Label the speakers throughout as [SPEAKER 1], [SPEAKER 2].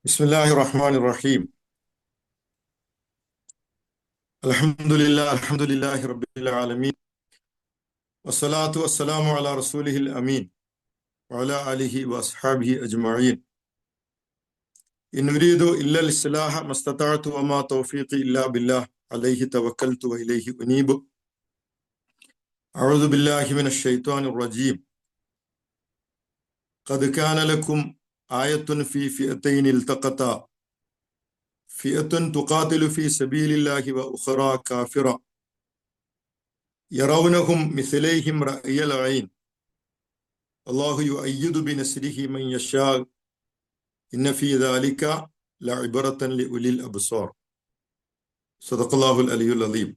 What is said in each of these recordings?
[SPEAKER 1] ബിസ്മില്ലാഹിർ റഹ്മാനിർ റഹീം. അൽഹംദുലില്ലാഹി റബ്ബിൽ ആലമീൻ. വസ്സലാത്തു വസ്സലാമു അലാ റസൂലിഹിൽ അമീൻ വഅലാ ആലിഹി വഅസ്ഹാബിഹി അജ്മഈൻ. ഇൻ ഉരീദു ഇല്ലൽ ഇസ്ലാഹ മസ്തതഅതു വമാ തൗഫീഖി ഇല്ലാ ബില്ലാഹ് അലൈഹി തവക്കൽതു വഇലൈഹി ഉനീബ്. അഊദു ബില്ലാഹി മിനശ് ശൈത്വാനിർ റജീം. ഖദ് കാന ലക്കും ആയത്തുൻ ഫീ ഫിഅതൈനി ഇൽതഖതാ ഫിഅത്തുൻ തുഖാതിലു ഫീ സബീലില്ലാഹി വ ഉഖറാ കാഫിറ യറൗനഹും മിസ്ലൈഹിം റഅയൽ ഐൻ അല്ലാഹു യുഅയ്യിദു ബിനസ്രിഹി മൻ യശാ ഇന്ന ഫീ ദാലിക ലഇബ്റതൻ ലിഉലിൽ അബ്സാർ. സദഖല്ലാഹുൽ അലിയുൽ അലീം.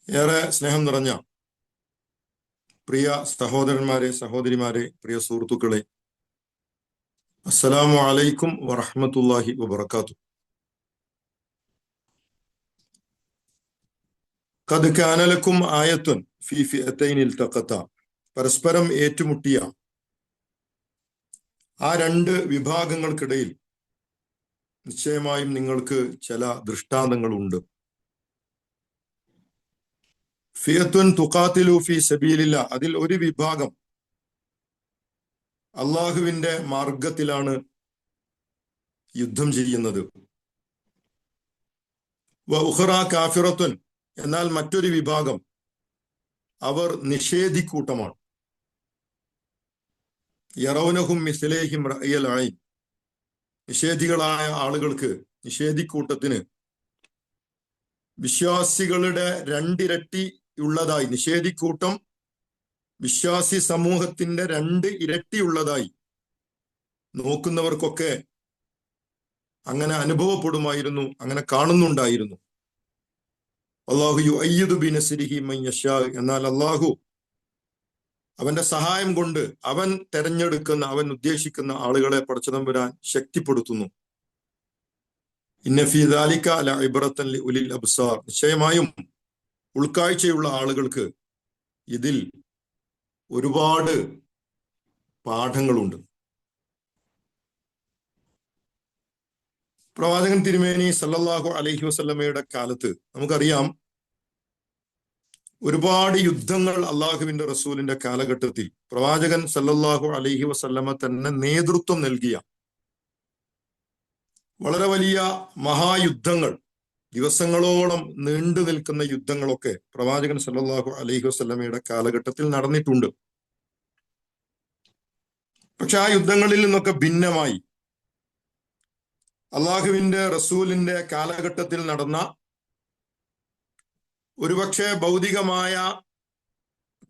[SPEAKER 1] ഏറെ സ്നേഹം നിറഞ്ഞ പ്രിയ സഹോദരന്മാരെ, സഹോദരിമാരെ, പ്രിയ സുഹൃത്തുക്കളെ, അസ്സലാമു അലൈക്കും വറഹ്മത്തുള്ളാഹി വബറകാതുഹു. ഖദ് കാന ലക്കും ആയത്തുൻ ഫീ ഫിഅതൈനി ഇൽതഖതാ. പരസ്പരം ഏറ്റുമുട്ടിയ ആ രണ്ട് വിഭാഗങ്ങൾക്കിടയിൽ നിശ്ചയമായും നിങ്ങൾക്ക് ചില ദൃഷ്ടാന്തങ്ങളുണ്ട്. ഫിയത്തുൻ തുഖാതിലു ഫീ സബീലില്ല, അതിൽ ഒരു വിഭാഗം അള്ളാഹുവിന്റെ മാർഗത്തിലാണ് യുദ്ധം ചെയ്യുന്നത്. വ ഉഖറ കാഫിറത്തുൻ, എന്നാൽ മറ്റൊരു വിഭാഗം അവർ നിഷേധിക്കൂട്ടമാണ്. യറൗനഹും മിസ്ലൈഹിം റഅയൽ ഐൻ, നിഷേധികളായ ആളുകൾക്ക്, നിഷേധിക്കൂട്ടത്തിന് വിശ്വാസികളുടെ രണ്ടിരട്ടി ഉള്ളതായി, നിഷേധിക്കൂട്ടം വിശ്വാസി സമൂഹത്തിന്റെ 2 ഇരട്ടി ഉള്ളതായി നോക്കുന്നവർക്കൊക്കെ അങ്ങനെ അനുഭവപ്പെടുമായിരുന്നു, അങ്ങനെ കാണുന്നുണ്ടായിരുന്നു. അല്ലാഹു യുഅയ്യിദു ബിനസ്രിഹി മൻ യശാ, എന്നാൽ അല്ലാഹു അവന്റെ സഹായം കൊണ്ട് അവൻ തെരഞ്ഞെടുക്കുന്ന, അവൻ ഉദ്ദേശിക്കുന്ന ആളുകളെ പടച്ചതമ്പുരാൻ ശക്തിപ്പെടുത്തുന്നു. ഇന്ന ഫീ ദാലിക ലഇബ്റതൻ ലിഉലിൽ അബ്സാർ, നിശ്ചയമായും ഉൾക്കാഴ്ചയുള്ള ആളുകൾക്ക് ഇതിൽ ഒരുപാട് പാഠങ്ങളുണ്ട്. പ്രവാചകൻ തിരുമേനി സല്ലല്ലാഹു അലൈഹി വസല്ലമയുടെ കാലത്ത് നമുക്കറിയാം, ഒരുപാട് യുദ്ധങ്ങൾ അള്ളാഹുവിന്റെ റസൂലിന്റെ കാലഘട്ടത്തിൽ പ്രവാചകൻ സല്ലല്ലാഹു അലൈഹി വസല്ലമ തന്നെ നേതൃത്വം നൽകിയ വളരെ വലിയ മഹായുദ്ധങ്ങൾ, ദിവസങ്ങളോളം നീണ്ടു നിൽക്കുന്ന യുദ്ധങ്ങളൊക്കെ പ്രവാചകൻ സല്ലല്ലാഹു അലൈഹി വസല്ലമയുടെ കാലഘട്ടത്തിൽ നടന്നിട്ടുണ്ട്. പക്ഷെ ആ യുദ്ധങ്ങളിൽ നിന്നൊക്കെ ഭിന്നമായി അള്ളാഹുവിന്റെ റസൂലിന്റെ കാലഘട്ടത്തിൽ നടന്ന ഒരുപക്ഷെ ഭൗതികമായ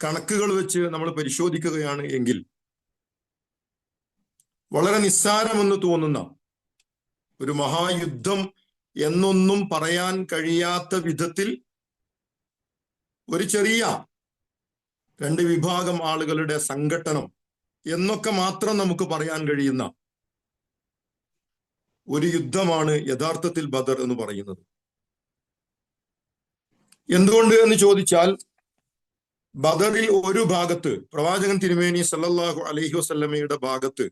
[SPEAKER 1] കണക്കുകൾ വെച്ച് നമ്മൾ പരിശോധിക്കുകയാണ് എങ്കിൽ വളരെ നിസ്സാരമെന്ന് തോന്നുന്ന ഒരു മഹായുദ്ധം എന്നൊന്നും പറയാൻ കഴിയാത്ത വിധത്തിൽ ഒരു ചെറിയ 2 വിഭാഗം ആളുകളുടെ സംഘട്ടനം എന്നൊക്കെ മാത്രം നമുക്ക് പറയാൻ കഴിയുന്ന ഒരു യുദ്ധമാണ് യഥാർത്ഥത്തിൽ ബദർ എന്ന് പറയുന്നത്. എന്തുകൊണ്ട് എന്ന് ചോദിച്ചാൽ, ബദറിൽ ഒരു ഭാഗത്ത് പ്രവാചകൻ തിരുമേനി സല്ലല്ലാഹു അലൈഹി വസല്ലമയുടെ ഭാഗത്ത്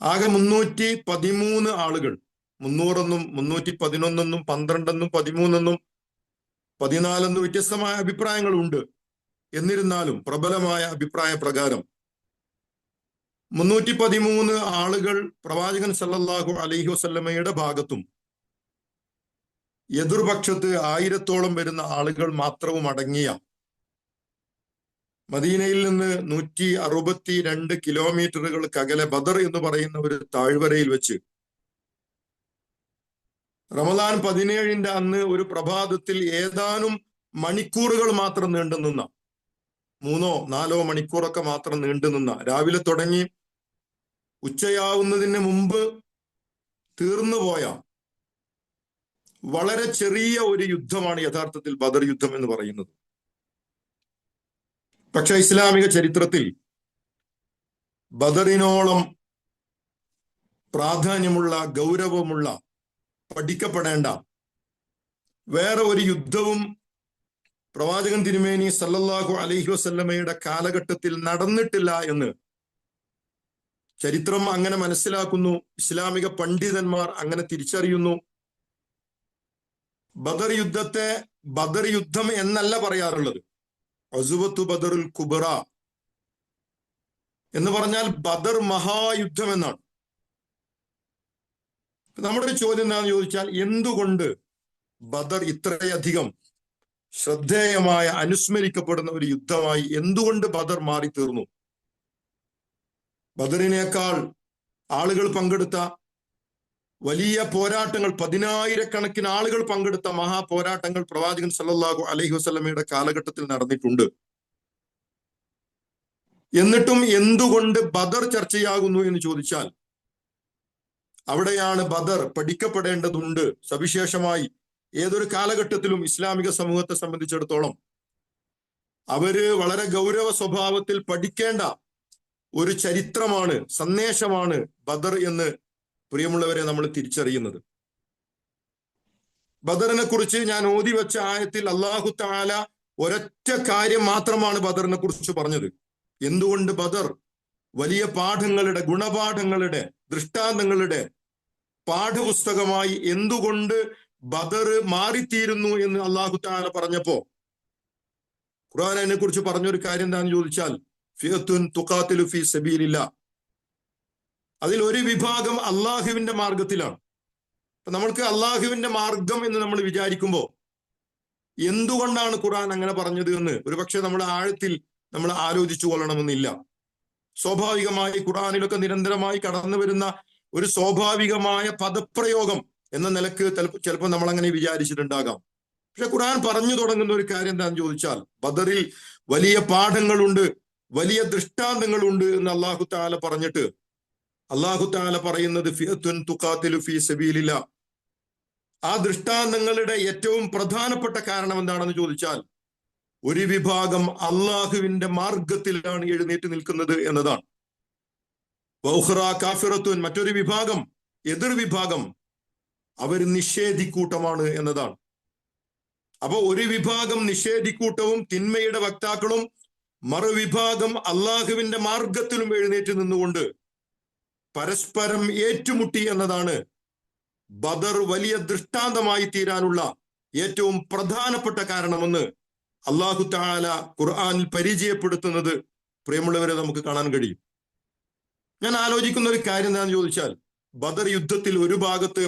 [SPEAKER 1] ആകെ 313 ആളുകൾ, 300 എന്നും 311 എന്നും 12 എന്നും 13 എന്നും 14 എന്നും വ്യത്യസ്തമായ അഭിപ്രായങ്ങളുണ്ട്. എന്നിരുന്നാലും പ്രബലമായ അഭിപ്രായ പ്രകാരം 313 ആളുകൾ പ്രവാചകൻ സല്ലല്ലാഹു അലൈഹി വസല്ലമയുടെ ഭാഗത്തും എതിർപക്ഷത്ത് 1000-ഓളം വരുന്ന ആളുകൾ മാത്രവും അടങ്ങിയ മദീനയിൽ നിന്ന് 162 കിലോമീറ്ററുകൾക്കകലെ ബദർ എന്ന് പറയുന്ന ഒരു താഴ്വരയിൽ വെച്ച് റമദാൻ 17 അന്ന് ഒരു പ്രഭാതത്തിൽ ഏതാനും മണിക്കൂറുകൾ മാത്രം നീണ്ടുനിന്ന, 3-4 മണിക്കൂറൊക്കെ മാത്രം നീണ്ടുനിന്ന, രാവിലെ തുടങ്ങി ഉച്ചയാവുന്നതിന് മുമ്പ് തീർന്നുപോയ വളരെ ചെറിയ ഒരു യുദ്ധമാണ് യഥാർത്ഥത്തിൽ ബദർ യുദ്ധം എന്ന് പറയുന്നത്. പക്ഷെ ഇസ്ലാമിക ചരിത്രത്തിൽ ബദറിനോളം പ്രാധാന്യമുള്ള, ഗൗരവമുള്ള, പഠിക്കപ്പെടേണ്ട വേറെ ഒരു യുദ്ധവും പ്രവാചകൻ തിരുമേനി സല്ലല്ലാഹു അലൈഹി വസല്ലമയുടെ കാലഘട്ടത്തിൽ നടന്നിട്ടില്ല എന്ന് ചരിത്രം അങ്ങനെ മനസ്സിലാക്കുന്നു, ഇസ്ലാമിക പണ്ഡിതന്മാർ അങ്ങനെ തിരിച്ചറിയുന്നു. ബദർ യുദ്ധത്തെ ബദർ യുദ്ധം എന്നല്ല പറയാറുള്ളത്. അസുവത്തു ബദറുൽ കുബറ എന്ന് പറഞ്ഞാൽ ബദർ മഹായുദ്ധം എന്നാണ്. നമ്മുടെ ഒരു ചോദ്യം എന്താണെന്ന് ചോദിച്ചാൽ, എന്തുകൊണ്ട് ബദർ ഇത്രയധികം ശ്രദ്ധേയമായ അനുസ്മരിക്കപ്പെടുന്ന ഒരു യുദ്ധമായി എന്തുകൊണ്ട് ബദർ മാറി തീർന്നു? ബദറിനേക്കാൾ ആളുകൾ പങ്കെടുത്ത വലിയ പോരാട്ടങ്ങൾ, 10,000-കണക്കിന് ആളുകൾ പങ്കെടുത്ത മഹാപോരാട്ടങ്ങൾ പ്രവാചകൻ സല്ലല്ലാഹു അലൈഹി വസല്ലമയുടെ കാലഘട്ടത്തിൽ നടന്നിട്ടുണ്ട്. എന്നിട്ടും എന്തുകൊണ്ട് ബദർ ചർച്ചയാകുന്നു എന്ന് ചോദിച്ചാൽ, അവിടെയാണ് ബദർ പഠിക്കപ്പെടേണ്ടതുണ്ട്. സവിശേഷമായി ഏതൊരു കാലഘട്ടത്തിലും ഇസ്ലാമിക സമൂഹത്തെ സംബന്ധിച്ചിടത്തോളം അവര് വളരെ ഗൗരവ സ്വഭാവത്തിൽ പഠിക്കേണ്ട ഒരു ചരിത്രമാണ്, സന്ദേശമാണ് ബദർ എന്ന് പ്രിയമുള്ളവരെ നമ്മൾ തിരിച്ചറിയുന്നത്. ബദറിനെ കുറിച്ച് ഞാൻ ഓതി വെച്ച ആയത്തിൽ അല്ലാഹു തആല ഒരൊറ്റ കാര്യം മാത്രമാണ് ബദറിനെ കുറിച്ച് പറഞ്ഞത്. എന്തുകൊണ്ട് ബദർ വലിയ പാഠങ്ങളുടെ, ഗുണപാഠങ്ങളുടെ, ദൃഷ്ടാന്തങ്ങളുടെ പാഠപുസ്തകമായി എന്തുകൊണ്ട് ബദർ മാറിത്തീരുന്നു എന്ന് അല്ലാഹു തആല പറഞ്ഞപ്പോ ഖുർആൻ അതിനെ കുറിച്ച് പറഞ്ഞൊരു കാര്യം എന്താണെന്ന് ചോദിച്ചാൽ, ഫിഅത്തുൻ തുഖാതിലു ഫീ സബീലില്ലാ, അതിൽ ഒരു വിഭാഗം അള്ളാഹുവിന്റെ മാർഗത്തിലാണ്. അപ്പൊ നമ്മൾക്ക് അള്ളാഹുവിന്റെ മാർഗം എന്ന് നമ്മൾ വിചാരിക്കുമ്പോൾ എന്തുകൊണ്ടാണ് ഖുർആൻ അങ്ങനെ പറഞ്ഞത് എന്ന് ഒരുപക്ഷെ നമ്മൾ ആഴത്തിൽ നമ്മൾ ആലോചിച്ചു കൊള്ളണമെന്നില്ല. സ്വാഭാവികമായി ഖുർആനിലൊക്കെ നിരന്തരമായി കടന്നു വരുന്ന ഒരു സ്വാഭാവികമായ പദപ്രയോഗം എന്ന നിലക്ക് ചിലപ്പോൾ നമ്മൾ അങ്ങനെ വിചാരിച്ചിട്ടുണ്ടാകാം. പക്ഷെ ഖുർആൻ പറഞ്ഞു തുടങ്ങുന്ന ഒരു കാര്യം എന്താണെന്ന് ചോദിച്ചാൽ, ബദറിൽ വലിയ പാഠങ്ങളുണ്ട്, വലിയ ദൃഷ്ടാന്തങ്ങളുണ്ട് എന്ന് അല്ലാഹു തആല പറഞ്ഞിട്ട് അല്ലാഹു തആല പറയുന്നത് ഫിഅത്തുൻ തുഖാതിലു ഫീ സബീലില്ലാ. ആ ദൃഷ്ടാന്തങ്ങളുടെ ഏറ്റവും പ്രധാനപ്പെട്ട കാരണം എന്താണെന്ന് ചോദിച്ചാൽ, ഒരു വിഭാഗം അള്ളാഹുവിന്റെ മാർഗത്തിലാണ് എഴുന്നേറ്റ് നിൽക്കുന്നത് എന്നതാണ്. വൗഖറ കാഫിറത്തുൻ, മറ്റൊരു വിഭാഗം, എതിർ വിഭാഗം, അവർ നിഷേധിക്കൂട്ടമാണ് എന്നതാണ്. അപ്പൊ ഒരു വിഭാഗം നിഷേധിക്കൂട്ടവും തിന്മയുടെ വക്താക്കളും, മറുവിഭാഗം അള്ളാഹുവിന്റെ മാർഗത്തിലും എഴുന്നേറ്റ് നിന്നുകൊണ്ട് പരസ്പരം ഏറ്റുമുട്ടി എന്നതാണ് ബദർ വലിയ ദൃഷ്ടാന്തമായി തീരാനുള്ള ഏറ്റവും പ്രധാനപ്പെട്ട കാരണമെന്ന് അല്ലാഹു തആല ഖുർആനിൽ പരിചയപ്പെടുത്തുന്നത് പ്രിയമുള്ളവരെ നമുക്ക് കാണാൻ കഴിയും. ഞാൻ ആലോചിക്കുന്ന ഒരു കാര്യം എന്താണെന്ന് ചോദിച്ചാൽ, ബദർ യുദ്ധത്തിൽ ഒരു ഭാഗത്ത്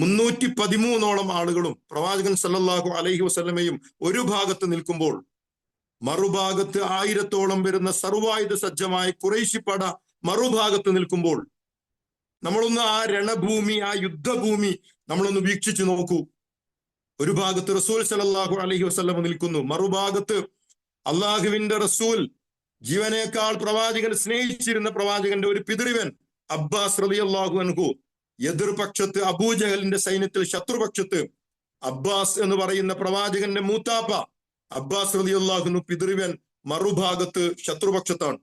[SPEAKER 1] 313ഓളം ആളുകളും പ്രവാചകൻ സല്ലല്ലാഹു അലൈഹി വസല്ലമയും ഒരു ഭാഗത്ത് നിൽക്കുമ്പോൾ, മറുഭാഗത്ത് 1000ഓളം വരുന്ന സർവായുധ സജ്ജമായ ഖുറൈശി പട മറുഭാഗത്ത് നിൽക്കുമ്പോൾ, നമ്മളൊന്ന് ആ രണഭൂമി, ആ യുദ്ധഭൂമി നമ്മളൊന്ന് വീക്ഷിച്ചു നോക്കൂ. ഒരു ഭാഗത്ത് റസൂൽ സല്ലല്ലാഹു അലൈഹി വസല്ലം നിൽക്കുന്നു, മറുഭാഗത്ത് അള്ളാഹുവിന്റെ റസൂൽ ജീവനേക്കാൾ പ്രവാചകൻ സ്നേഹിച്ചിരുന്ന പ്രവാചകന്റെ ഒരു പിതൃവൻ അബ്ബാസ് റളിയല്ലാഹു അൻഹു, എതിർപക്ഷത്ത് അബൂജഹലിന്റെ സൈന്യത്തിൽ ശത്രുപക്ഷത്ത് അബ്ബാസ് എന്ന് പറയുന്ന പ്രവാചകന്റെ മൂത്താപ്പ അബ്ബാസ് റളിയല്ലാഹു അൻഹു പിതൃവൻ മറുഭാഗത്ത് ശത്രുപക്ഷത്താണ്.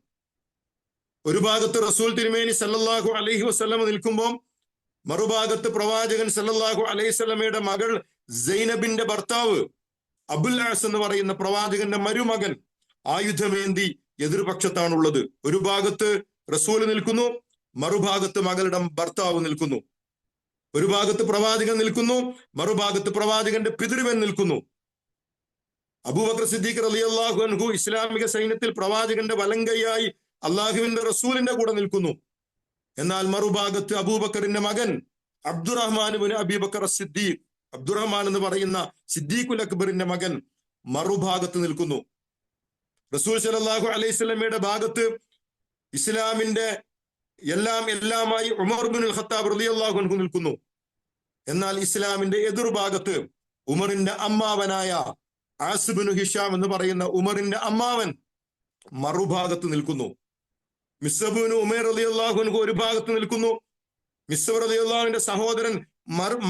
[SPEAKER 1] ഒരു ഭാഗത്ത് റസൂൽ തിരുമേനി സല്ലല്ലാഹു അലൈഹി വസല്ലം നിൽക്കുമ്പോൾ, മറുഭാഗത്ത് പ്രവാചകൻ സല്ലല്ലാഹു അലൈഹി വസല്ലമയുടെ മകൾ സൈനബിന്റെ ഭർത്താവ് അബുൽ ആസ് എന്ന് പറയുന്ന പ്രവാചകന്റെ മരുമകൻ ആയുധമേന്തി എതിർപക്ഷത്താണുള്ളത്. ഒരു ഭാഗത്ത് റസൂൽ നിൽക്കുന്നു, മറുഭാഗത്ത് മകളുടെ ഭർത്താവ് നിൽക്കുന്നു. ഒരു ഭാഗത്ത് പ്രവാചകൻ നിൽക്കുന്നു, മറുഭാഗത്ത് പ്രവാചകന്റെ പിതൃവൻ നിൽക്കുന്നു. അബൂബക്കർ സിദ്ദീഖ് റളിയല്ലാഹു അൻഹു ഇസ്ലാമിക സൈന്യത്തിൽ പ്രവാചകന്റെ വലങ്കൈയായി അള്ളാഹുവിന്റെ റസൂലിന്റെ കൂടെ നിൽക്കുന്നു. എന്നാൽ മറുഭാഗത്ത് അബൂബക്കറിന്റെ മകൻ അബ്ദുറഹ്മാൻ ഇബ്നു അബീ ബക്കർ സിദ്ദീഖ്, അബ്ദുറഹ്മാൻ എന്ന് പറയുന്ന സിദ്ദീഖുൽ അക്ബറിന്റെ മകൻ മറുഭാഗത്ത് നിൽക്കുന്നു. റസൂൽ സല്ലല്ലാഹു അലൈഹി വസല്ലമയുടെ ഭാഗത്ത് ഇസ്ലാമിന്റെ എല്ലാമായി ഉമർ ഇബ്നുൽ ഖത്താബ് റളിയല്ലാഹു അൻഹു നിൽക്കുന്നു. എന്നാൽ ഇസ്ലാമിന്റെ എതിർഭാഗത്ത് ഉമറിന്റെ അമ്മാവനായ ആസ് ഇബ്നു ഹിഷാം എന്ന് പറയുന്ന ഉമറിന്റെ അമ്മാവൻ മറുഭാഗത്ത് നിൽക്കുന്നു. മിസ്അബ് ഇബ്നു ഉമൈർ റളിയല്ലാഹു അൻഹു ഒരു ഭാഗത്ത് നിൽക്കുന്നു, മിസ്അബ് റളിയല്ലാഹുവിന്റെ സഹോദരൻ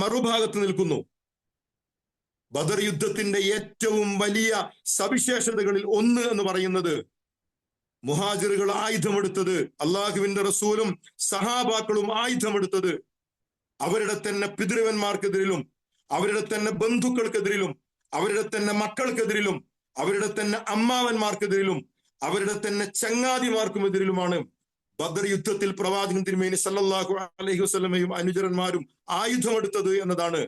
[SPEAKER 1] മറുഭാഗത്ത് നിൽക്കുന്നു. ബദർ യുദ്ധത്തിന്റെ ഏറ്റവും വലിയ സവിശേഷതകളിൽ ഒന്ന് എന്ന് പറയുന്നത്, മുഹാജിറുകൾ ആയുധമെടുത്തത്, അള്ളാഹുവിന്റെ റസൂലും സഹാബാക്കളും ആയുധമെടുത്തത് അവരുടെ തന്നെ പിതൃവന്മാർക്കെതിരിലും, അവരുടെ തന്നെ ബന്ധുക്കൾക്കെതിരിലും, അവരുടെ തന്നെ മക്കൾക്കെതിരിലും, അവരുടെ തന്നെ അമ്മാവന്മാർക്കെതിരിലും, അവരുടെ തന്നെ ചങ്ങാതിമാർക്കുമെതിരിലുമാണ് ബദർ യുദ്ധത്തിൽ പ്രവാചകൻ തിരുമേനി സല്ലല്ലാഹു അലൈഹി വസല്ലമയും അനുചരന്മാരും ആയുധമെടുത്തത് എന്നതാണ്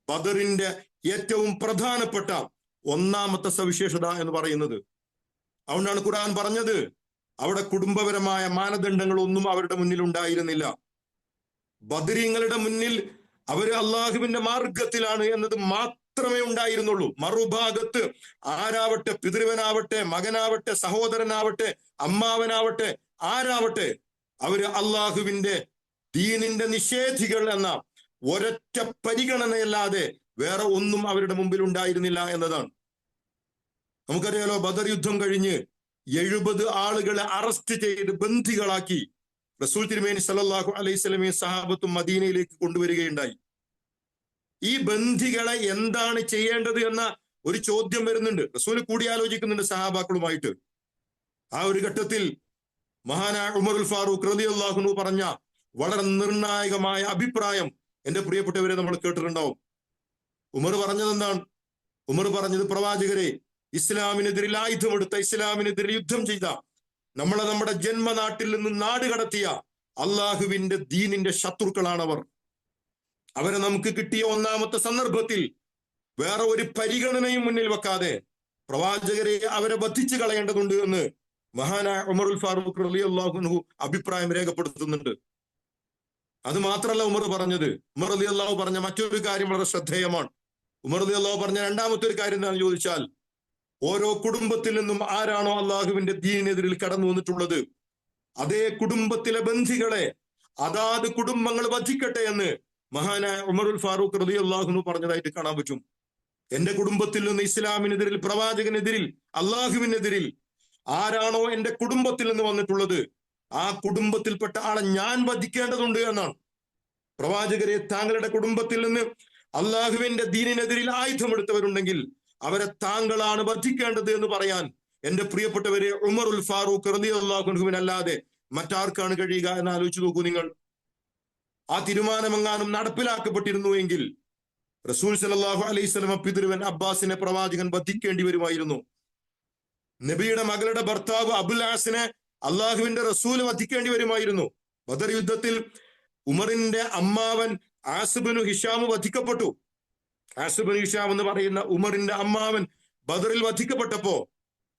[SPEAKER 1] ബദറിന്റെ ഏറ്റവും പ്രധാനപ്പെട്ട ഒന്നാമത്തെ സവിശേഷത എന്ന് പറയുന്നത്. അതുകൊണ്ടാണ് ഖുർആൻ പറഞ്ഞത് അവിടെ കുടുംബപരമായ മാനദണ്ഡങ്ങളൊന്നും അവരുടെ മുന്നിൽ ഉണ്ടായിരുന്നില്ല. ബദരീങ്ങളുടെ മുന്നിൽ അവര് അള്ളാഹുവിന്റെ മാർഗത്തിലാണ് എന്നത് മാത്രമേ ഉണ്ടായിരുന്നുള്ളൂ. മറുഭാഗത്ത് ആരാവട്ടെ, പിതൃവനാവട്ടെ, മകനാവട്ടെ, സഹോദരനാവട്ടെ, അമ്മാവനാവട്ടെ, ആരാവട്ടെ, അവര് അള്ളാഹുവിന്റെ ദീനിന്റെ നിഷേധികൾ എന്ന ഒരൊറ്റ പരിഗണനയല്ലാതെ വേറെ ഒന്നും അവരുടെ മുമ്പിൽ ഉണ്ടായിരുന്നില്ല എന്നതാണ്. നമുക്കറിയാലോ, ബദർ യുദ്ധം കഴിഞ്ഞ് 70 ആളുകളെ അറസ്റ്റ് ചെയ്ത് ബന്ദികളാക്കി റസൂൽ തിരുമേനി സല്ലല്ലാഹു അലൈഹി വസല്ലമയും സഹാബത്തും മദീനയിലേക്ക് കൊണ്ടുവരികയുണ്ടായി. ഈ ബന്ദികളെ എന്താണ് ചെയ്യേണ്ടത് എന്ന ഒരു ചോദ്യം വരുന്നുണ്ട്. റസൂൽ കൂടിയാലോചിക്കുന്നുണ്ട് സഹാബാക്കളുമായിട്ട്. ആ ഒരു ഘട്ടത്തിൽ മഹാനായ ഉമറുൽ ഫാറൂഖ് റളിയല്ലാഹു അൻഹു പറഞ്ഞ വളരെ നിർണായകമായ അഭിപ്രായം എന്റെ പ്രിയപ്പെട്ടവരെ നമ്മൾ കേട്ടിട്ടുണ്ടാവും. ഉമർ പറഞ്ഞത് എന്താണ്? ഉമർ പറഞ്ഞത്, പ്രവാചകരെ, ഇസ്ലാമിനെതിരിൽ ആയുധമെടുത്ത, ഇസ്ലാമിനെതിരിൽ യുദ്ധം ചെയ്ത, നമ്മുടെ ജന്മനാട്ടിൽ നിന്ന് നാട് കടത്തിയ അള്ളാഹുവിന്റെ ദീനിന്റെ ശത്രുക്കളാണവർ. അവരെ നമുക്ക് കിട്ടിയ ഒന്നാമത്തെ സന്ദർഭത്തിൽ വേറെ ഒരു പരിഗണനയും മുന്നിൽ വെക്കാതെ പ്രവാചകരെ അവരെ വധിച്ചു കളയേണ്ടതുണ്ട് എന്ന് മഹാനായ ഉമറുൽ ഫാറൂഖ് റളിയല്ലാഹു അൻഹു അഭിപ്രായം രേഖപ്പെടുത്തുന്നുണ്ട്. അത് മാത്രമല്ല ഉമർ പറഞ്ഞത്. ഉമർ റളിയല്ലാഹു പറഞ്ഞ മറ്റൊരു കാര്യം വളരെ ശ്രദ്ധേയമാണ്. ഉമർ റളിയല്ലാഹു പറഞ്ഞ രണ്ടാമത്തെ ഒരു കാര്യം എന്താണെന്ന് ചോദിച്ചാൽ, ഓരോ കുടുംബത്തിൽ നിന്നും ആരാണോ അള്ളാഹുവിന്റെ ദീനിനെതിരിൽ കടന്നു വന്നിട്ടുള്ളത്, അതേ കുടുംബത്തിലെ ബന്ധികളെ അതാത് കുടുംബങ്ങൾ വധിക്കട്ടെ എന്ന് മഹാനായ ഉമറുൽ ഫാറൂഖ് റളിയല്ലാഹു അൻഹു പറഞ്ഞതായിട്ട് കാണാൻ പറ്റും. എന്റെ കുടുംബത്തിൽ നിന്ന് ഇസ്ലാമിനെതിരിൽ, പ്രവാചകനെതിരിൽ, അള്ളാഹുവിനെതിരിൽ ആരാണോ എന്റെ കുടുംബത്തിൽ നിന്ന് വന്നിട്ടുള്ളത്, ആ കുടുംബത്തിൽപ്പെട്ട ആളെ ഞാൻ വധിക്കേണ്ടതുണ്ട് എന്നാണ്. പ്രവാചകരെ, താങ്കളുടെ കുടുംബത്തിൽ നിന്ന് അള്ളാഹുവിന്റെ ദീനിനെതിരിൽ ആയുധമെടുത്തവരുണ്ടെങ്കിൽ അവരെ താങ്കളാണ് വധിക്കേണ്ടത് എന്ന് പറയാൻ എന്റെ പ്രിയപ്പെട്ടവരെ ഉമറുൽ ഫാറൂഖ് റളിയല്ലാഹു അൻഹുവിനല്ലാതെ മറ്റാർക്കാണ് കഴിയുക എന്ന് ആലോചിച്ചു നോക്കൂ നിങ്ങൾ. ആ തീരുമാനമെങ്ങാനും നടപ്പിലാക്കപ്പെട്ടിരുന്നുവെങ്കിൽ റസൂൽ സല്ലല്ലാഹു അലൈഹി വസല്ലം പിതൃവൻ അബ്ബാസിനെ പ്രവാചകൻ വധിക്കേണ്ടി വരുമായിരുന്നു. നബിയുടെ മകളുടെ ഭർത്താവ് അബുൽ ആസിനെ അള്ളാഹുവിന്റെ റസൂൽ വധിക്കേണ്ടി വരുമായിരുന്നു. ബദർ യുദ്ധത്തിൽ ഉമറിന്റെ അമ്മാവൻ ആസിബിനു ഹിഷാം വധിക്കപ്പെട്ടു. ആസിബിനു ഹിഷാം എന്ന് പറയുന്ന ഉമറിന്റെ അമ്മാവൻ ബദറിൽ വധിക്കപ്പെട്ടപ്പോ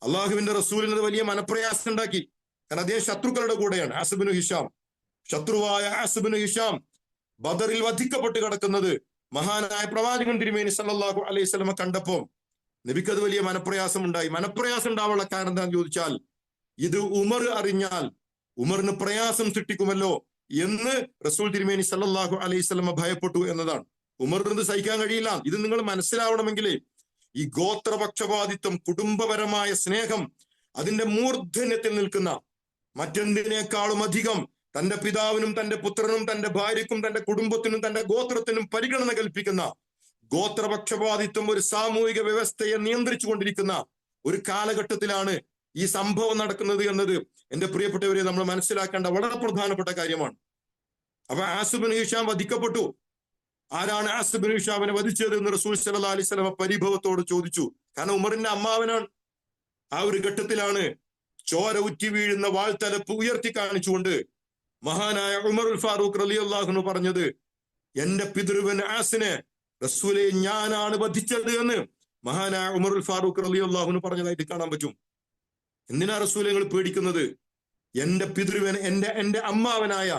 [SPEAKER 1] അള്ളാഹുവിന്റെ റസൂലിന് വലിയ മനപ്രയാസം ഉണ്ടാക്കി. കാരണം അദ്ദേഹം ശത്രുക്കളുടെ കൂടെയാണ്. ആസിബിനു ഹിഷാം, ശത്രുവായ ആസിബിനു ഹിഷാം ബദറിൽ വധിക്കപ്പെട്ട് കിടക്കുന്നത് മഹാനായ പ്രവാചകൻ തിരുമേനി സല്ലല്ലാഹു അലൈഹി വസല്ലം കണ്ടപ്പോ നബിക്ക് അത് വലിയ മനപ്രയാസം ഉണ്ടായി. മനപ്രയാസം ഉണ്ടാവാനുള്ള കാരണം എന്താണെന്ന് ചോദിച്ചാൽ, ഇത് ഉമർ അറിഞ്ഞാൽ ഉമറിന് പ്രയാസം സൃഷ്ടിക്കുമല്ലോ എന്ന് റസൂൽ തിരുമേനി സല്ലല്ലാഹു അലൈഹി വസല്ലം ഭയപ്പെട്ടു എന്നതാണ്. ഉമറിന് സഹിക്കാൻ കഴിയില്ല. ഇത് നിങ്ങൾ മനസ്സിലാവണമെങ്കിൽ ഈ ഗോത്രപക്ഷപാതിത്വം, കുടുംബപരമായ സ്നേഹം അതിന്റെ മൂർധന്യത്തിൽ നിൽക്കുന്ന, മറ്റെന്തിനേക്കാളും അധികം തന്റെ പിതാവിനും തന്റെ പുത്രനും തന്റെ ഭാര്യയ്ക്കും തന്റെ കുടുംബത്തിനും തന്റെ ഗോത്രത്തിനും പരിഗണന കൽപ്പിക്കുന്ന ഗോത്രപക്ഷപാതിത്വം ഒരു സാമൂഹിക വ്യവസ്ഥയെ നിയന്ത്രിച്ചു കൊണ്ടിരിക്കുന്ന ഒരു കാലഘട്ടത്തിലാണ് ഈ സംഭവം നടക്കുന്നത് എന്നത് എന്റെ പ്രിയപ്പെട്ടവരെ നമ്മൾ മനസ്സിലാക്കേണ്ട വളരെ പ്രധാനപ്പെട്ട കാര്യമാണ്. അപ്പൊ ആസിബിൻ ഹിഷാം വധിക്കപ്പെട്ടു. ആരാണ് ആസിബിൻ ഹിഷാമിനെ വധിച്ചത് എന്ന് റസൂൽ സല്ലല്ലാഹു അലൈഹി വസല്ലം പരിഭവത്തോട് ചോദിച്ചു. കാരണം ഉമറിന്റെ അമ്മാവനാണ്. ആ ഒരു ഘട്ടത്തിലാണ് ചോര ഉറ്റി വീഴുന്ന വാൾത്തലപ്പ് ഉയർത്തി കാണിച്ചുകൊണ്ട് മഹാനായ ഉമറുൽ ഫാറൂഖ് റളിയല്ലാഹു അൻഹു പറഞ്ഞത്, എന്റെ പിതൃവൻ ആസിനെ റസൂലെ ഞാനാണ് വധിച്ചത് എന്ന് മഹാനായ ഉമറുൽ ഫാറൂഖ് റളിയല്ലാഹു അൻഹു പറഞ്ഞതായിട്ട് കാണാൻ പറ്റും. എന്തിനാ റസൂലെ നിങ്ങൾ പേടിക്കുന്നത്? എന്റെ പിതൃവൻ, എന്റെ അമ്മാവനായ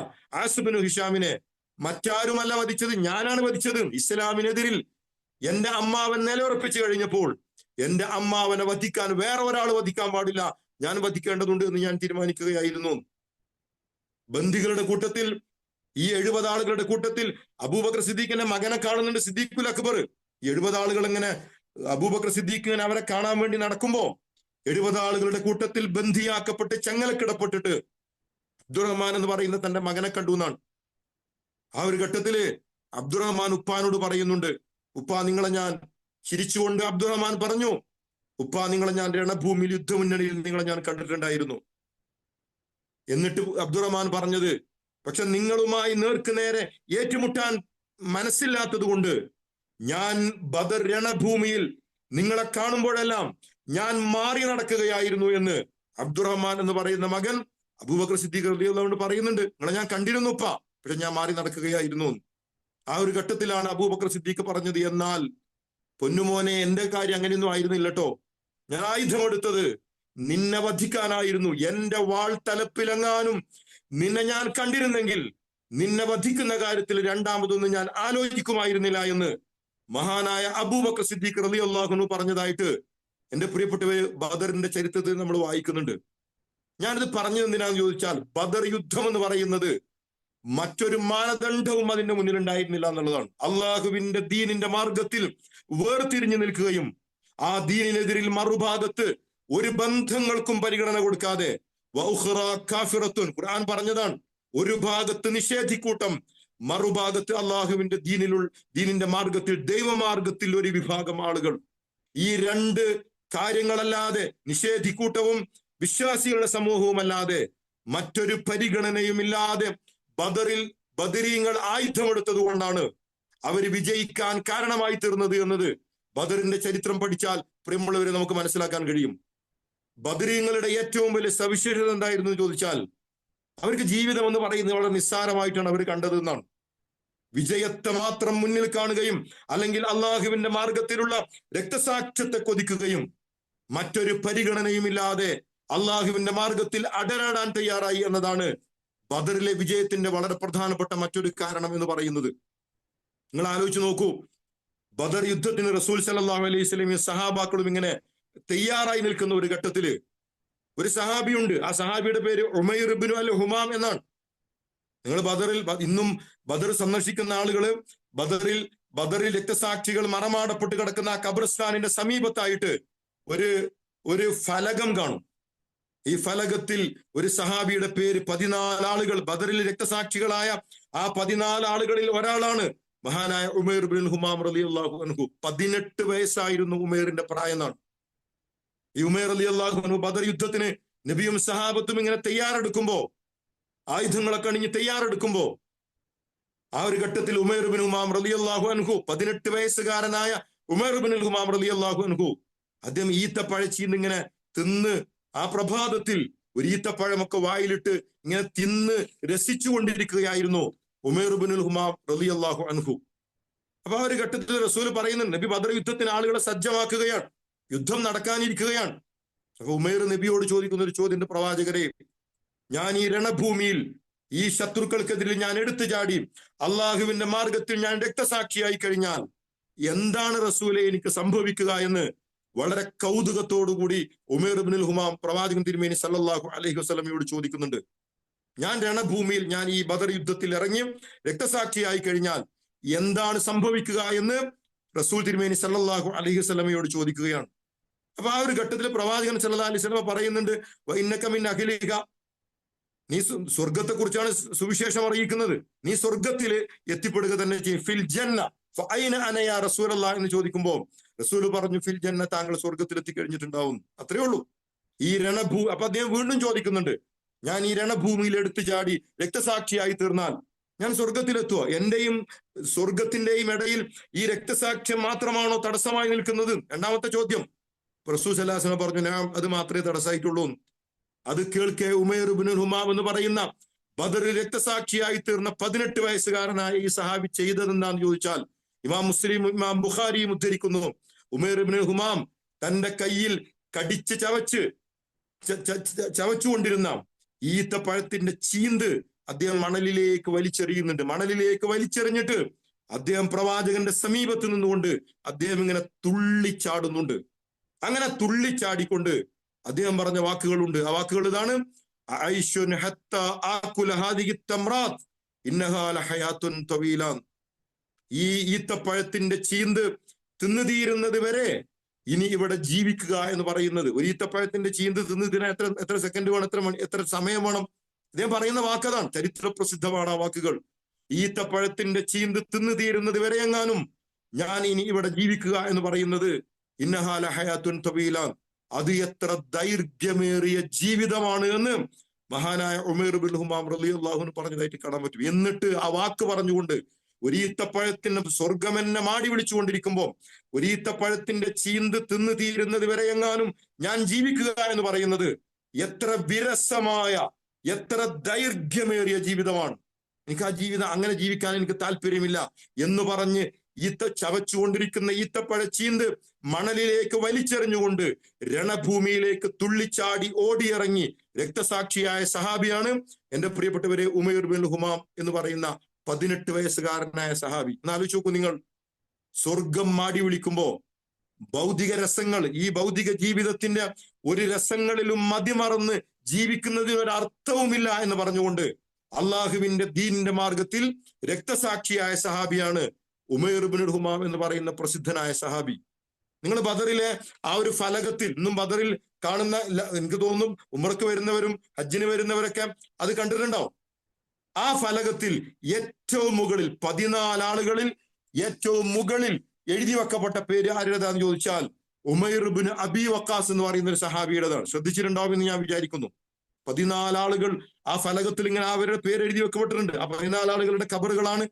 [SPEAKER 1] ആസിബിനു ഹിഷാമിനെ മറ്റാരുമല്ല വധിച്ചത്, ഞാനാണ് വധിച്ചത്. ഇസ്ലാമിനെതിരിൽ എന്റെ അമ്മാവൻ നിലയുറപ്പിച്ചു കഴിഞ്ഞപ്പോൾ എന്റെ അമ്മാവനെ വധിക്കാൻ വേറെ ഒരാൾ വധിക്കാൻ പാടില്ല, ഞാൻ വധിക്കേണ്ടതുണ്ട് എന്ന് ഞാൻ തീരുമാനിക്കുകയായിരുന്നു. ബന്ദികളുടെ കൂട്ടത്തിൽ, ഈ 70 ആളുകളുടെ കൂട്ടത്തിൽ അബൂബക്കർ സിദ്ദീഖിന്റെ മകനെ കാണുന്നുണ്ട്, സിദ്ദീഖുൽ അക്ബർ. 70 ആളുകൾ ഇങ്ങനെ അബൂബക്കർ സിദ്ദീഖ് അവരെ കാണാൻ വേണ്ടി നടക്കുമ്പോ 70 ആളുകളുടെ കൂട്ടത്തിൽ ബന്ദിയാക്കപ്പെട്ട് ചങ്ങലക്കിടപ്പെട്ടിട്ട് അബ്ദുറഹ്മാൻ എന്ന് പറയുന്ന തന്റെ മകനെ കണ്ടു എന്നാണ്. ആ ഒരു ഘട്ടത്തില് അബ്ദുറഹ്മാൻ ഉപ്പാനോട് പറയുന്നുണ്ട്, ഉപ്പാ നിങ്ങളെ ഞാൻ, ചിരിച്ചുകൊണ്ട് അബ്ദുറഹ്മാൻ പറഞ്ഞു, ഉപ്പാ നിങ്ങളെ ഞാൻ രണഭൂമിയിൽ യുദ്ധമുന്നണിയിൽ നിങ്ങളെ ഞാൻ കണ്ടിട്ടുണ്ടായിരുന്നു. എന്നിട്ട് അബ്ദുറഹ്മാൻ പറഞ്ഞത്, പക്ഷെ നിങ്ങളുമായി നേർക്ക് നേരെ ഏറ്റുമുട്ടാൻ മനസ്സില്ലാത്തത് കൊണ്ട് ഞാൻ ബദർ രണഭൂമിയിൽ നിങ്ങളെ കാണുമ്പോഴെല്ലാം ഞാൻ മാറി നടക്കുകയായിരുന്നു എന്ന് അബ്ദുറഹ്മാൻ എന്ന് പറയുന്ന മകൻ അബൂബക്കർ സിദ്ദീഖ് റളിയല്ലാഹു അൻഹു പറയുന്നുണ്ട്, നിങ്ങളെ ഞാൻ കണ്ടിരുന്നു ഉപ്പ, പക്ഷെ ഞാൻ മാറി നടക്കുകയായിരുന്നു. ആ ഒരു ഘട്ടത്തിലാണ് അബൂബക്കർ സിദ്ദീഖ് പറഞ്ഞത്, എന്നാൽ പൊന്നുമോനെ, എന്റെ കാര്യം അങ്ങനെയൊന്നും ആയിരുന്നില്ല കേട്ടോ. ഞാൻ ആയുധമെടുത്തത് നിന്നെ വധിക്കാനായിരുന്നു. എന്റെ വാൾ തലപ്പിലെങ്ങാനും നിന്നെ ഞാൻ കണ്ടിരുന്നെങ്കിൽ നിന്നെ വധിക്കുന്ന കാര്യത്തിൽ രണ്ടാമതൊന്നും ഞാൻ ആലോചിക്കുമായിരുന്നില്ല എന്ന് മഹാനായ അബൂബക്കർ സിദ്ദീഖ് റളിയല്ലാഹു അൻഹു പറഞ്ഞതായിട്ട് എന്റെ പ്രിയപ്പെട്ടവര് ബദറിന്റെ ചരിത്രത്തിൽ നമ്മൾ വായിക്കുന്നുണ്ട്. ഞാനിത് പറഞ്ഞത് എന്തിനാന്ന് ചോദിച്ചാൽ, ബദർ യുദ്ധം എന്ന് പറയുന്നത് മറ്റൊരു മാനദണ്ഡവും അതിന്റെ മുന്നിൽ ഉണ്ടായിരുന്നില്ല എന്നുള്ളതാണ്. അള്ളാഹുവിന്റെ ദീനിന്റെ മാർഗത്തിൽ വേർതിരിഞ്ഞു നിൽക്കുകയും ആ ദീനിനെതിരിൽ മറുഭാഗത്ത് ഒരു ബന്ധങ്ങൾക്കും പരിഗണന കൊടുക്കാതെ കാഫിറത്തുൻ, ഖുർആൻ പറഞ്ഞതാണ്, ഒരു ഭാഗത്ത് നിഷേധിക്കൂട്ടം, മറുഭാഗത്ത് അള്ളാഹുവിന്റെ ദീനിന്റെ മാർഗത്തിൽ, ദൈവമാർഗത്തിൽ ഒരു വിഭാഗം ആളുകൾ. ഈ രണ്ട് കാര്യങ്ങളല്ലാതെ, നിഷേധിക്കൂട്ടവും വിശ്വാസികളുടെ സമൂഹവുമല്ലാതെ മറ്റൊരു പരിഗണനയുമില്ലാതെ ബദരീങ്ങൾ ആയുധമെടുത്തത് കൊണ്ടാണ് അവർ വിജയിക്കാൻ കാരണമായി തീർന്നത് എന്നത് ബദറിന്റെ ചരിത്രം പഠിച്ചാൽ പ്രിയമുള്ളവരെ നമുക്ക് മനസ്സിലാക്കാൻ കഴിയും. ബദരീങ്ങളുടെ ഏറ്റവും വലിയ സവിശേഷത എന്തായിരുന്നു എന്ന് ചോദിച്ചാൽ, അവർക്ക് ജീവിതം എന്ന് പറയുന്നത് വളരെ നിസ്സാരമായിട്ടാണ് അവർ കണ്ടത് എന്നാണ്. വിജയത്തെ മാത്രം മുന്നിൽ കാണുകയും അല്ലെങ്കിൽ അള്ളാഹുവിന്റെ മാർഗത്തിലുള്ള രക്തസാക്ഷ്യത്തെ കൊതിക്കുകയും മറ്റൊരു പരിഗണനയുമില്ലാതെ അള്ളാഹുവിന്റെ മാർഗത്തിൽ അടരാടാൻ തയ്യാറായി എന്നതാണ് ബദറിലെ വിജയത്തിന്റെ വളരെ പ്രധാനപ്പെട്ട മറ്റൊരു കാരണം എന്ന് പറയുന്നത്. നിങ്ങൾ ആലോചിച്ച് നോക്കൂ, ബദർ യുദ്ധത്തിന് റസൂൽ സല്ലല്ലാഹു അലൈഹി വസല്ലമയും സഹാബാക്കളും ഇങ്ങനെ തയ്യാറായി നിൽക്കുന്ന ഒരു ഘട്ടത്തില് ഒരു സഹാബിയുണ്ട്. ആ സഹാബിയുടെ പേര് ഉമൈർ ഇബ്നു അൽ ഹുമാം എന്നാണ്. നിങ്ങൾ ഇന്നും ബദർ സന്ദർശിക്കുന്ന ആളുകള് ബദറിൽ രക്തസാക്ഷികൾ മറമാടപ്പെട്ട് കിടക്കുന്ന ആ ഖബർസ്ഥാനിന്റെ സമീപത്തായിട്ട് ഒരു ഫലകം കാണും. ഈ ഫലകത്തിൽ ഒരു സഹാബിയുടെ പേര്, 14 ആളുകൾ, ബദറിൽ രക്തസാക്ഷികളായ ആ 14 ആളുകളിൽ ഒരാളാണ് മഹാനായ ഉമൈർ ഇബ്നുൽ ഹുമാം റളിയല്ലാഹു അൻഹു. 18 വയസ്സായിരുന്നു ഉമൈറിന്റെ പ്രായം എന്നാണ്. ഈ ഉമൈർ റളിയല്ലാഹു അൻഹു ബദർ യുദ്ധത്തിന് നബിയും സഹാബത്തും ഇങ്ങനെ തയ്യാറെടുക്കുമ്പോ, ആയുധങ്ങളൊക്കെ അണിഞ്ഞ് തയ്യാറെടുക്കുമ്പോ, ആ ഒരു ഘട്ടത്തിൽ ഉമൈർ ഇബ്നുൽ ഹുമാം റളിയല്ലാഹു അൻഹു, 18 വയസ്സുകാരനായ ഉമൈർ ഇബ്നുൽ ഹുമാം റളിയല്ലാഹു അൻഹു, അദ്ദേഹം ഈത്തപ്പഴച്ചീന്ന് ഇങ്ങനെ തിന്ന്, ആ പ്രഭാതത്തിൽ ഒരു ഈത്തപ്പഴമൊക്കെ വായിലിട്ട് ഇങ്ങനെ തിന്ന് രസിച്ചുകൊണ്ടിരിക്കുകയായിരുന്നു ഉമൈർ ഇബ്നുൽ ഹുമാം റളിയല്ലാഹു അൻഹു. അപ്പൊ ആ ഒരു ഘട്ടത്തിൽ റസൂൽ പറയുന്നുണ്ട്, നബി ബദർ യുദ്ധത്തിന് ആളുകളെ സജ്ജമാക്കുകയാണ്, യുദ്ധം നടക്കാനിരിക്കുകയാണ്. അപ്പൊ ഉമൈർ നബിയോട് ചോദിക്കുന്ന ഒരു ചോദ്യം, പ്രവാചകരെ, ഞാൻ ഈ രണഭൂമിയിൽ ഈ ശത്രുക്കൾക്കെതിരെ ഞാൻ എടുത്തു ചാടി അള്ളാഹുവിന്റെ മാർഗത്തിൽ ഞാൻ രക്തസാക്ഷിയായി കഴിഞ്ഞാൽ എന്താണ് റസൂലെ എനിക്ക് സംഭവിക്കുക എന്ന് വളരെ കൗതുകത്തോടുകൂടി ഉമൈർ ഇബ്നുൽ ഹുമാം പ്രവാചകൻ തിരുമേനി സല്ലല്ലാഹു അലൈഹി വസല്ലമയോട് ചോദിക്കുന്നുണ്ട്. ഞാൻ രണഭൂമിയിൽ, ഞാൻ ഈ ബദർ യുദ്ധത്തിൽ ഇറങ്ങി രക്തസാക്ഷിയായി കഴിഞ്ഞാൽ എന്താണ് സംഭവിക്കുക എന്ന് റസൂൽ തിരുമേനി സല്ലല്ലാഹു അലൈഹി വസല്ലമയോട് ചോദിക്കുകയാണ്. അപ്പൊ ആ ഒരു ഘട്ടത്തിൽ പ്രവാചകൻ സല്ലല്ലാഹു അലൈഹി വസല്ലമ പറയുന്നുണ്ട്, ഇന്നക മിൻ അഹ്ലിക, നീ സ്വർഗത്തെ കുറിച്ചാണ് സുവിശേഷം അറിയിക്കുന്നത്, നീ സ്വർഗത്തിൽ എത്തിപ്പെടുക തന്നെ ചെയ്യും. ഫിൽ ജന്ന ഫഅൈന അന യാ റസൂലല്ലാഹ് എന്ന് ചോദിക്കുമ്പോൾ റസൂൽ പറഞ്ഞു, ഫിൽ ജന്ന, താങ്കൾ സ്വർഗത്തിൽ എത്തിക്കഴിഞ്ഞിട്ടുണ്ടാവും. അത്രേ ഉള്ളൂ. ഈ അപ്പൊ അദ്ദേഹം വീണ്ടും ചോദിക്കുന്നുണ്ട്, ഞാൻ ഈ രണഭൂമിയിൽ എടുത്തു ചാടി രക്തസാക്ഷിയായി തീർന്നാൽ ഞാൻ സ്വർഗത്തിലെത്തുവോ? എന്റെയും സ്വർഗത്തിന്റെയും ഇടയിൽ ഈ രക്തസാക്ഷ്യം മാത്രമാണോ തടസ്സമായി നിൽക്കുന്നത്? രണ്ടാമത്തെ ചോദ്യം. റസൂൽ സല്ലല്ലാഹു അലൈഹി വസല്ലം പറഞ്ഞു, ഞാൻ അത് മാത്രമേ തടസ്സമായിട്ടുള്ളൂ. അത് കേൾക്കെ ഉമൈർ ഇബ്നുൽ ഹുമാം എന്ന് പറയുന്ന ബദറിൽ രക്തസാക്ഷിയായി തീർന്ന 18 വയസ്സുകാരനായ ഈ സഹാബി ചെയ്തതെന്താന്ന് ചോദിച്ചാൽ, ഇമാം മുസ്ലിം, ഇമാം ബുഖാരിയും ഉദ്ധരിക്കുന്നു, ഉമൈർ ഇബ്നുൽ ഹുമാം തന്റെ കയ്യിൽ കടിച്ച് ചവച്ചുകൊണ്ടിരുന്ന ഈത്തപ്പഴത്തിന്റെ ചീന്ത് അദ്ദേഹം മണലിലേക്ക് വലിച്ചെറിയുന്നുണ്ട്. മണലിലേക്ക് വലിച്ചെറിഞ്ഞിട്ട് അദ്ദേഹം പ്രവാചകന്റെ സമീപത്ത് നിന്നുകൊണ്ട് അദ്ദേഹം ഇങ്ങനെ തുള്ളിച്ചാടുന്നുണ്ട്. അങ്ങനെ തുള്ളിച്ചാടിക്കൊണ്ട് അദ്ദേഹം പറഞ്ഞ വാക്കുകളുണ്ട്. ആ വാക്കുകൾ ഇതാണ്, ഈ ഈത്തപ്പഴത്തിന്റെ ചീന്ത് തിന്നു തീരുന്നത് വരെ ഇനി ഇവിടെ ജീവിക്കുക എന്ന് പറയുന്നത്. ഒരു ഈത്തപ്പഴത്തിന്റെ ചീന്ത് തിന്നു തീരാൻ എത്ര സെക്കൻഡ് വേണം, എത്ര സമയം വേണം? അദ്ദേഹം പറയുന്ന വാക്കതാണ്, ചരിത്ര പ്രസിദ്ധമാണ് ആ വാക്കുകൾ. ഈത്തപ്പഴത്തിന്റെ ചീന്ത് തിന്നു തീരുന്നത് വരെ എങ്ങാനും ഞാൻ ഇനി ഇവിടെ ജീവിക്കുക എന്ന് പറയുന്നത് ഇന്നഹാല ഹയാത്തുൻ തവീലാൻ, അത് എത്ര ദൈർഘ്യമേറിയ ജീവിതമാണ് എന്ന് മഹാനായ ഉമൈർ ഇബ്നുൽ ഹുമാം റളിയല്ലാഹു അൻഹു പറഞ്ഞതായിട്ട് കാണാൻ പറ്റും. എന്നിട്ട് ആ വാക്ക് പറഞ്ഞുകൊണ്ട്, ഒരു ഈത്തപ്പഴത്തിന് സ്വർഗം എന്നെ മാടി വിളിച്ചുകൊണ്ടിരിക്കുമ്പോൾ ഒരു ഈത്തപ്പഴത്തിന്റെ ചീന്ത് തിന്നു തീരുന്നത് വരെ എങ്ങാനും ഞാൻ ജീവിക്കുക എന്ന് പറയുന്നത് എത്ര വിരസമായ എത്ര ദൈർഘ്യമേറിയ ജീവിതമാണ്, എനിക്ക് ആ ജീവിതം അങ്ങനെ ജീവിക്കാൻ എനിക്ക് താല്പര്യമില്ല എന്ന് പറഞ്ഞ് ഈത്ത ചവച്ചുകൊണ്ടിരിക്കുന്ന ഈത്തപ്പഴ ചീന്ത് മണലിലേക്ക് വലിച്ചെറിഞ്ഞുകൊണ്ട് രണഭൂമിയിലേക്ക് തുള്ളിച്ചാടി ഓടിയിറങ്ങി രക്തസാക്ഷിയായ സഹാബിയാണ് എന്റെ പ്രിയപ്പെട്ടവരെ ഉമൈർ ബിൻ ഹുമാം എന്ന് പറയുന്ന 18 വയസ്സുകാരനായ സഹാബി. എന്ന് ആലോചിച്ച് നോക്കൂ നിങ്ങൾ. സ്വർഗം മാടി വിളിക്കുമ്പോ ഭൗതിക രസങ്ങൾ, ഈ ഭൗതിക ജീവിതത്തിന്റെ ഒരു രസങ്ങളിലും മതിമറന്ന് ജീവിക്കുന്നതിന് ഒരു അർത്ഥവുമില്ല എന്ന് പറഞ്ഞുകൊണ്ട് അള്ളാഹുവിന്റെ ദീനിന്റെ മാർഗത്തിൽ രക്തസാക്ഷിയായ സഹാബിയാണ് ഉമൈർ ബിൻ ഹുമാം എന്ന് പറയുന്ന പ്രസിദ്ധനായ സഹാബി. നിങ്ങൾ ബദറിലെ ആ ഒരു ഫലകത്തിൽ, ഇന്നും ബദറിൽ കാണുന്ന, എനിക്ക് തോന്നുന്നു ഉംറക്ക് വരുന്നവരും ഹജ്ജിന് വരുന്നവരൊക്കെ അത് കണ്ടിട്ടുണ്ടാവും. ആ ഫലകത്തിൽ ഏറ്റവും മുകളിൽ 14 ആളുകളിൽ ഏറ്റവും മുകളിൽ എഴുതി വെക്കപ്പെട്ട പേര് ആരുടേതാന്ന് ചോദിച്ചാൽ ഉമൈർ ബിൻ അബി വക്കാസ് എന്ന് പറയുന്ന ഒരു സഹാബിയുടേതാണ്. ശ്രദ്ധിച്ചിട്ടുണ്ടാവും എന്ന് ഞാൻ വിചാരിക്കുന്നു. 14 ആളുകൾ ആ ഫലകത്തിൽ ഇങ്ങനെ അവരുടെ പേര് എഴുതി വെക്കപ്പെട്ടിട്ടുണ്ട്. ആ 14 ആളുകളുടെ ഖബറുകളാണ്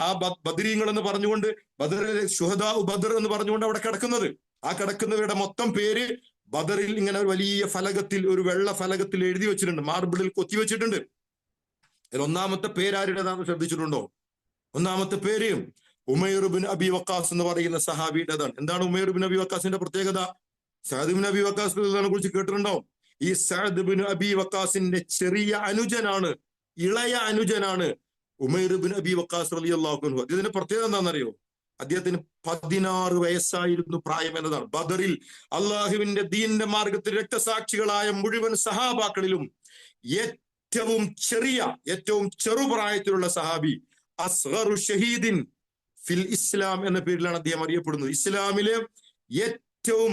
[SPEAKER 1] ആ ബദരീങ്ങൾ എന്ന് പറഞ്ഞുകൊണ്ട്, ബദറിലെ ശുഹദാ ബദർ എന്ന് പറഞ്ഞുകൊണ്ട് അവിടെ കിടക്കുന്നത്. ആ കിടക്കുന്നവരുടെ മൊത്തം പേര് ബദറിൽ ഇങ്ങനെ ഒരു വലിയ ഫലകത്തിൽ, ഒരു വെള്ള ഫലകത്തിൽ എഴുതി വെച്ചിട്ടുണ്ട്, മാർബിളിൽ കൊത്തിവെച്ചിട്ടുണ്ട്. അതിൽ ഒന്നാമത്തെ പേര് ആരുടേതാണെന്ന് ശ്രദ്ധിച്ചിട്ടുണ്ടോ? ഒന്നാമത്തെ പേര് ഉമൈർ ബിൻ അബി വക്കാസ് എന്ന് പറയുന്ന സഹാബിയുടേതാണ്. എന്താണ് ഉമൈർ ബിൻ അബി വക്കാസിന്റെ പ്രത്യേകത? സഅദ് ബിൻ അബി വക്കാസിനെ കുറിച്ച് കേട്ടിട്ടുണ്ടാവും. ഈ സഅദ് ബിൻ അബി വക്കാസിന്റെ ചെറിയ അനുജനാണ്, ഇളയ അനുജനാണ് ഉമൈർ ബിൻ അബി വക്കാസ് റളിയല്ലാഹു അൻഹു. ഇതിന്റെ പ്രത്യേകത എന്താണെന്നറിയോ? അദ്ദേഹത്തിന് 16 വയസ്സായിരുന്നു പ്രായം എന്നതാണ്. ബദറിൽ അള്ളാഹുവിന്റെ ദീനിന്റെ മാർഗത്തിൽ രക്തസാക്ഷികളായ മുഴുവൻ സഹാബാക്കളിലും ഏറ്റവും ചെറുപ്രായത്തിലുള്ള സഹാബി, അസ്ഗറു ഷഹീദിൻ ഫിൽ ഇസ്ലാം എന്ന പേരിലാണ് അദ്ദേഹം അറിയപ്പെടുന്നത്. ഇസ്ലാമിലെ ഏറ്റവും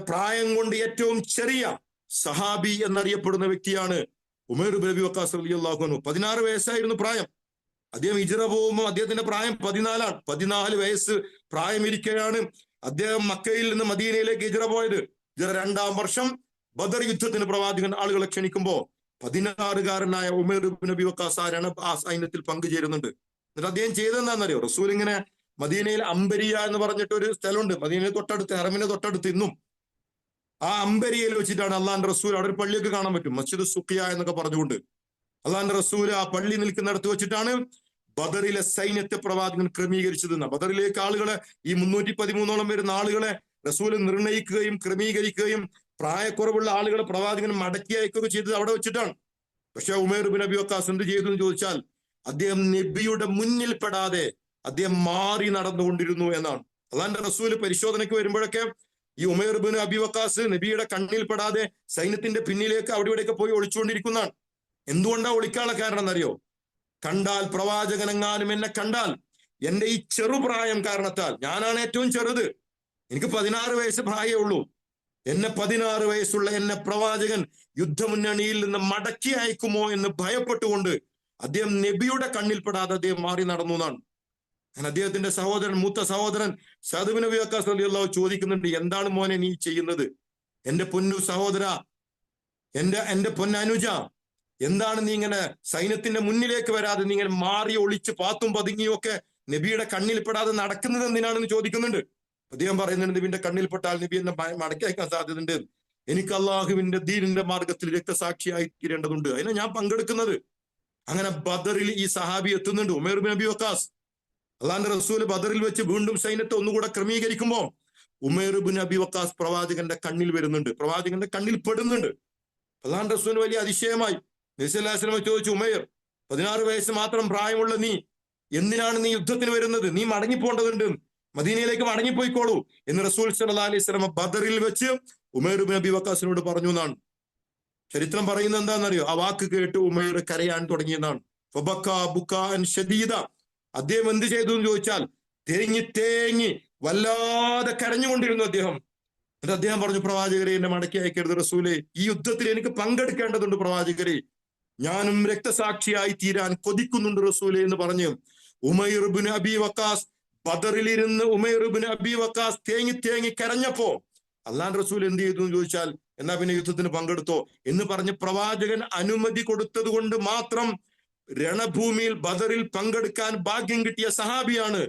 [SPEAKER 1] പ്രായം കൊണ്ട് ഏറ്റവും ചെറിയ സഹാബി എന്നറിയപ്പെടുന്ന വ്യക്തിയാണ് ഉമൈർ ബിൻ അബി വക്കാസ് റളിയല്ലാഹു അൻഹു. 16 വയസ്സായിരുന്നു പ്രായം. അദ്ദേഹം ഹിജ്റ പോകുമ്പോൾ അദ്ദേഹത്തിന്റെ പ്രായം 14 ആണ്. 14 വയസ്സ് പ്രായമിരിക്കെയാണ് അദ്ദേഹം മക്കയിൽ നിന്ന് മദീനയിലേക്ക് ഹിജ്റ പോയത്. ഹിജ്റ 2-ാം വർഷം ബദർ യുദ്ധത്തിന് പ്രവാചകൻ ആളുകളെ ക്ഷണിക്കുമ്പോൾ 16-കാരനായ ഉമൈർ ബിൻ അബി വക്കാസ് ആ സൈന്യത്തിൽ പങ്കുചേരുന്നുണ്ട്. എന്നിട്ട് അദ്ദേഹം ചെയ്തതെന്താണെന്നറിയോ? റസൂൽ ഇങ്ങനെ മദീനയിൽ അംബരിയ എന്ന് പറഞ്ഞിട്ട് ഒരു സ്ഥലമുണ്ട്, മദീനയിൽ തൊട്ടടുത്ത്, ഹറമിന്റെ തൊട്ടടുത്ത്. ഇന്നും ആ അംബരിയയിൽ വെച്ചിട്ടാണ് അള്ളാന്റെ റസൂൽ, അവിടെ ഒരു പള്ളിയൊക്കെ കാണാൻ പറ്റും, മസ്ജിദ് സുഖിയ എന്നൊക്കെ പറഞ്ഞുകൊണ്ട്. അള്ളാന്റെ റസൂൽ ആ പള്ളി നിൽക്കുന്നിടത്ത് വെച്ചിട്ടാണ് ബദറിലെ സൈന്യത്തെ പ്രവാചകൻ ക്രമീകരിച്ചത്. ബദറിലേക്ക് ആളുകളെ, ഈ 313ഓളം വരുന്ന ആളുകളെ റസൂൽ നിർണയിക്കുകയും ക്രമീകരിക്കുകയും പ്രായക്കുറവുള്ള ആളുകളെ പ്രവാചകൻ മടക്കി അയക്കുകയൊക്കെ ചെയ്തത് അവിടെ വെച്ചിട്ടാണ്. പക്ഷെ ഉമൈർ ബിൻ അബി വക്കാസ് എന്ത് ചെയ്തു എന്ന് ചോദിച്ചാൽ, അദ്ദേഹം നബിയുടെ മുന്നിൽ പെടാതെ അദ്ദേഹം മാറി നടന്നുകൊണ്ടിരുന്നു എന്നാണ്. അള്ളാന്റെ റസൂല് പരിശോധനയ്ക്ക് വരുമ്പോഴൊക്കെ ഈ ഉമൈർ ബിൻ അബി വക്കാസ് നബിയുടെ കണ്ണിൽ പെടാതെ സൈന്യത്തിന്റെ പിന്നിലേക്ക് അവിടെ ഇവിടെയൊക്കെ പോയി ഒളിച്ചുകൊണ്ടിരിക്കുന്നതാണ്. എന്തുകൊണ്ടാണ് ഒളിക്കാനുള്ള കാരണം എന്നറിയോ? കണ്ടാൽ, പ്രവാചകനെങ്ങാനും എന്നെ കണ്ടാൽ, എന്റെ ഈ ചെറുപ്രായം കാരണത്താൽ, ഞാനാണ് ഏറ്റവും ചെറുത്, എനിക്ക് 16 വയസ്സ് പ്രായമേ ഉള്ളൂ, എന്നെ 16 വയസ്സുള്ള എന്നെ പ്രവാചകൻ യുദ്ധമുന്നണിയിൽ നിന്ന് മടക്കി അയക്കുമോ എന്ന് ഭയപ്പെട്ടുകൊണ്ട് അദ്ദേഹം നബിയുടെ കണ്ണിൽപ്പെടാതെ അദ്ദേഹം മാറി നടന്നു എന്നാണ്. ഞാൻ അദ്ദേഹത്തിന്റെ സഹോദരൻ, മൂത്ത സഹോദരൻ സഅദ് ബിൻ അബി വക്കാസ് റളിയല്ലാഹു ചോദിക്കുന്നുണ്ട്, എന്താണ് മോനെ നീ ചെയ്യുന്നത്? എന്റെ പൊന്നു സഹോദര, എന്റെ പൊന്നനുജ, എന്താണ് നീ ഇങ്ങനെ സൈന്യത്തിന്റെ മുന്നിലേക്ക് വരാതെ നീ ഇങ്ങനെ മാറി ഒളിച്ച് പാത്തും പതുങ്ങിയും ഒക്കെ നബിയുടെ കണ്ണിൽപ്പെടാതെ നടക്കുന്നത് എന്തിനാണെന്ന് ചോദിക്കുന്നുണ്ട്. അദ്ദേഹം പറയുന്നുണ്ട്, നബിന്റെ കണ്ണിൽപ്പെട്ടാൽ നബി എന്നെ മടക്കി അയക്കാൻ സാധ്യതയുണ്ട്, എനിക്ക് അള്ളാഹുവിന്റെ ദീനിന്റെ മാർഗത്തിൽ രക്തസാക്ഷിയായി തീരേണ്ടതുണ്ട്, അതിനെ ഞാൻ പങ്കെടുക്കുന്നത്. അങ്ങനെ ബദറിൽ ഈ സഹാബി എത്തുന്നുണ്ട്, ഉമൈർ ബിൻ അബി വക്കാസ്. അള്ളാന്റെ റസൂൽ ബദറിൽ വെച്ച് വീണ്ടും സൈന്യത്തെ ഒന്നുകൂടെ ക്രമീകരിക്കുമ്പോൾ ഉമൈർ ബിൻ അബി വക്കാസ് പ്രവാചകന്റെ കണ്ണിൽ വരുന്നുണ്ട്, പ്രവാചകന്റെ കണ്ണിൽ പെടുന്നുണ്ട്. അള്ളാന്റെ റസൂൽ വലിയ അതിശയമായി. നബി സല്ലല്ലാഹു അലൈഹി വസല്ലം ചോദിച്ചു, ഉമൈർ, 16 വയസ്സ് മാത്രം പ്രായമുള്ള നീ എന്തിനാണ് നീ യുദ്ധത്തിന് വരുന്നത്? നീ മടങ്ങിപ്പോണ്ടതുണ്ട്, മദീനയിലേക്ക് മടങ്ങിപ്പോയിക്കോളൂ എന്ന് റസൂൽ സല്ലല്ലാഹു അലൈഹി വസല്ലം ബദറിൽ വെച്ച് ഉമൈർ ബിൻ അബി വക്കാസിനോട് പറഞ്ഞു എന്നാണ് ചരിത്രം പറയുന്നത്. എന്താണെന്നറിയോ? ആ വാക്ക് കേട്ട് ഉമൈർ കരയാൻ തുടങ്ങിയെന്നാണ്. അദ്ദേഹം എന്ത് ചെയ്തു എന്ന് ചോദിച്ചാൽ, തേങ്ങി വല്ലാതെ കരഞ്ഞുകൊണ്ടിരുന്നു അദ്ദേഹം. എന്നിട്ട് അദ്ദേഹം പറഞ്ഞു, പ്രവാചകരെ, എന്നെ മടക്കി അയക്കരുത് റസൂലെ, ഈ യുദ്ധത്തിൽ എനിക്ക് പങ്കെടുക്കേണ്ടതുണ്ട് പ്രവാചകരെ, ഞാനും രക്തസാക്ഷിയായി തീരാൻ കൊതിക്കുന്നുണ്ട് റസൂലെ എന്ന് പറഞ്ഞു ഉമൈർ ബിൻ അബി വക്കാസ് ബദറിലിരുന്ന് ഉമൈർ ബിൻ അബി വക്കാസ് തേങ്ങി കരഞ്ഞപ്പോ അള്ളാന്റെ റസൂൽ എന്ത് ചെയ്തു എന്ന് ചോദിച്ചാൽ, എന്നാ പിന്നെ യുദ്ധത്തിന് പങ്കെടുത്തോ എന്ന് പറഞ്ഞ് പ്രവാചകൻ അനുമതി കൊടുത്തത് കൊണ്ട് മാത്രം രണഭൂമിയിൽ ബദറിൽ പങ്കെടുക്കാൻ ഭാഗ്യം കിട്ടിയ സഹാബിയാണ്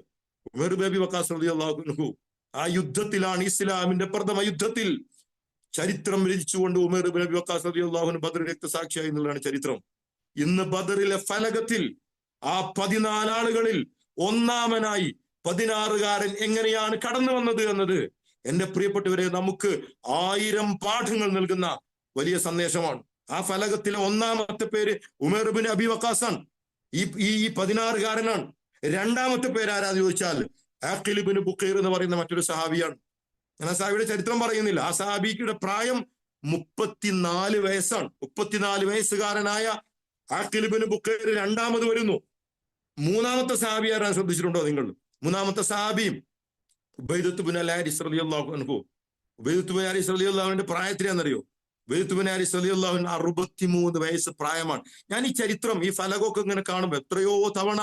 [SPEAKER 1] ഉമൈർ ബിൻ അബി വക്കാസ് റളിയല്ലാഹു അൻഹു. ആ യുദ്ധത്തിലാണ്, ഇസ്ലാമിന്റെ പ്രഥമ യുദ്ധത്തിൽ ചരിത്രം രചിച്ചുകൊണ്ട് ഉമൈർ ബിൻ അബി വക്കാസ് റളിയല്ലാഹു അൻഹു ബദർ രക്തസാക്ഷിയായി എന്നുള്ളതാണ് ചരിത്രം. ഇന്ന് ബദറിലെ ഫലകത്തിൽ ആ 14 ആളുകളിൽ ഒന്നാമനായി 16കാരൻ എങ്ങനെയാണ് കടന്നു വന്നത് എന്നത് എന്റെ പ്രിയപ്പെട്ടവരെ നമുക്ക് 1000 പാഠങ്ങൾ നൽകുന്ന വലിയ സന്ദേശമാണ്. ആ ഫലകത്തിലെ ഒന്നാമത്തെ പേര് ഉമർ ബിൻ അബി വക്കാസാണ്. ഈ 16കാരനാണ്. രണ്ടാമത്തെ പേര് ആരാന്ന് ചോദിച്ചാൽ ആഖിൽ ബിൻ ബുഖൈർ എന്ന് പറയുന്ന മറ്റൊരു സഹാബിയാണ്. ഞാൻ ആ സഹാബിയുടെ ചരിത്രം പറയുന്നില്ല. ആ സഹാബിയുടെ പ്രായം 34 വയസ്സാണ്. 34 വയസ്സുകാരനായ ആഖിൽ ബിൻ ബുഖൈർ രണ്ടാമത് വരുന്നു. മൂന്നാമത്തെ സഹാബി ആരാൻ ശ്രദ്ധിച്ചിട്ടുണ്ടോ നിങ്ങൾ? മൂന്നാമത്തെ സഹാബിയും ഉബൈദത്ത് ബിൻ ഹാരിസ് റളിയല്ലാഹു അൻഹു. ഉബൈദത്ത് ബിൻ ഹാരിസ് റളിയല്ലാഹുവിന്റെ പ്രായത്തിലാണെന്നറിയോ? ഉബൈദത്ത് ബിൻ ഹാരിസ് റളിയല്ലാഹുവിന് 63 വയസ്സ് പ്രായമാണ്. ഞാൻ ഈ ചരിത്രം, ഈ ഫലകമൊക്കെ ഇങ്ങനെ കാണുമ്പോൾ എത്രയോ തവണ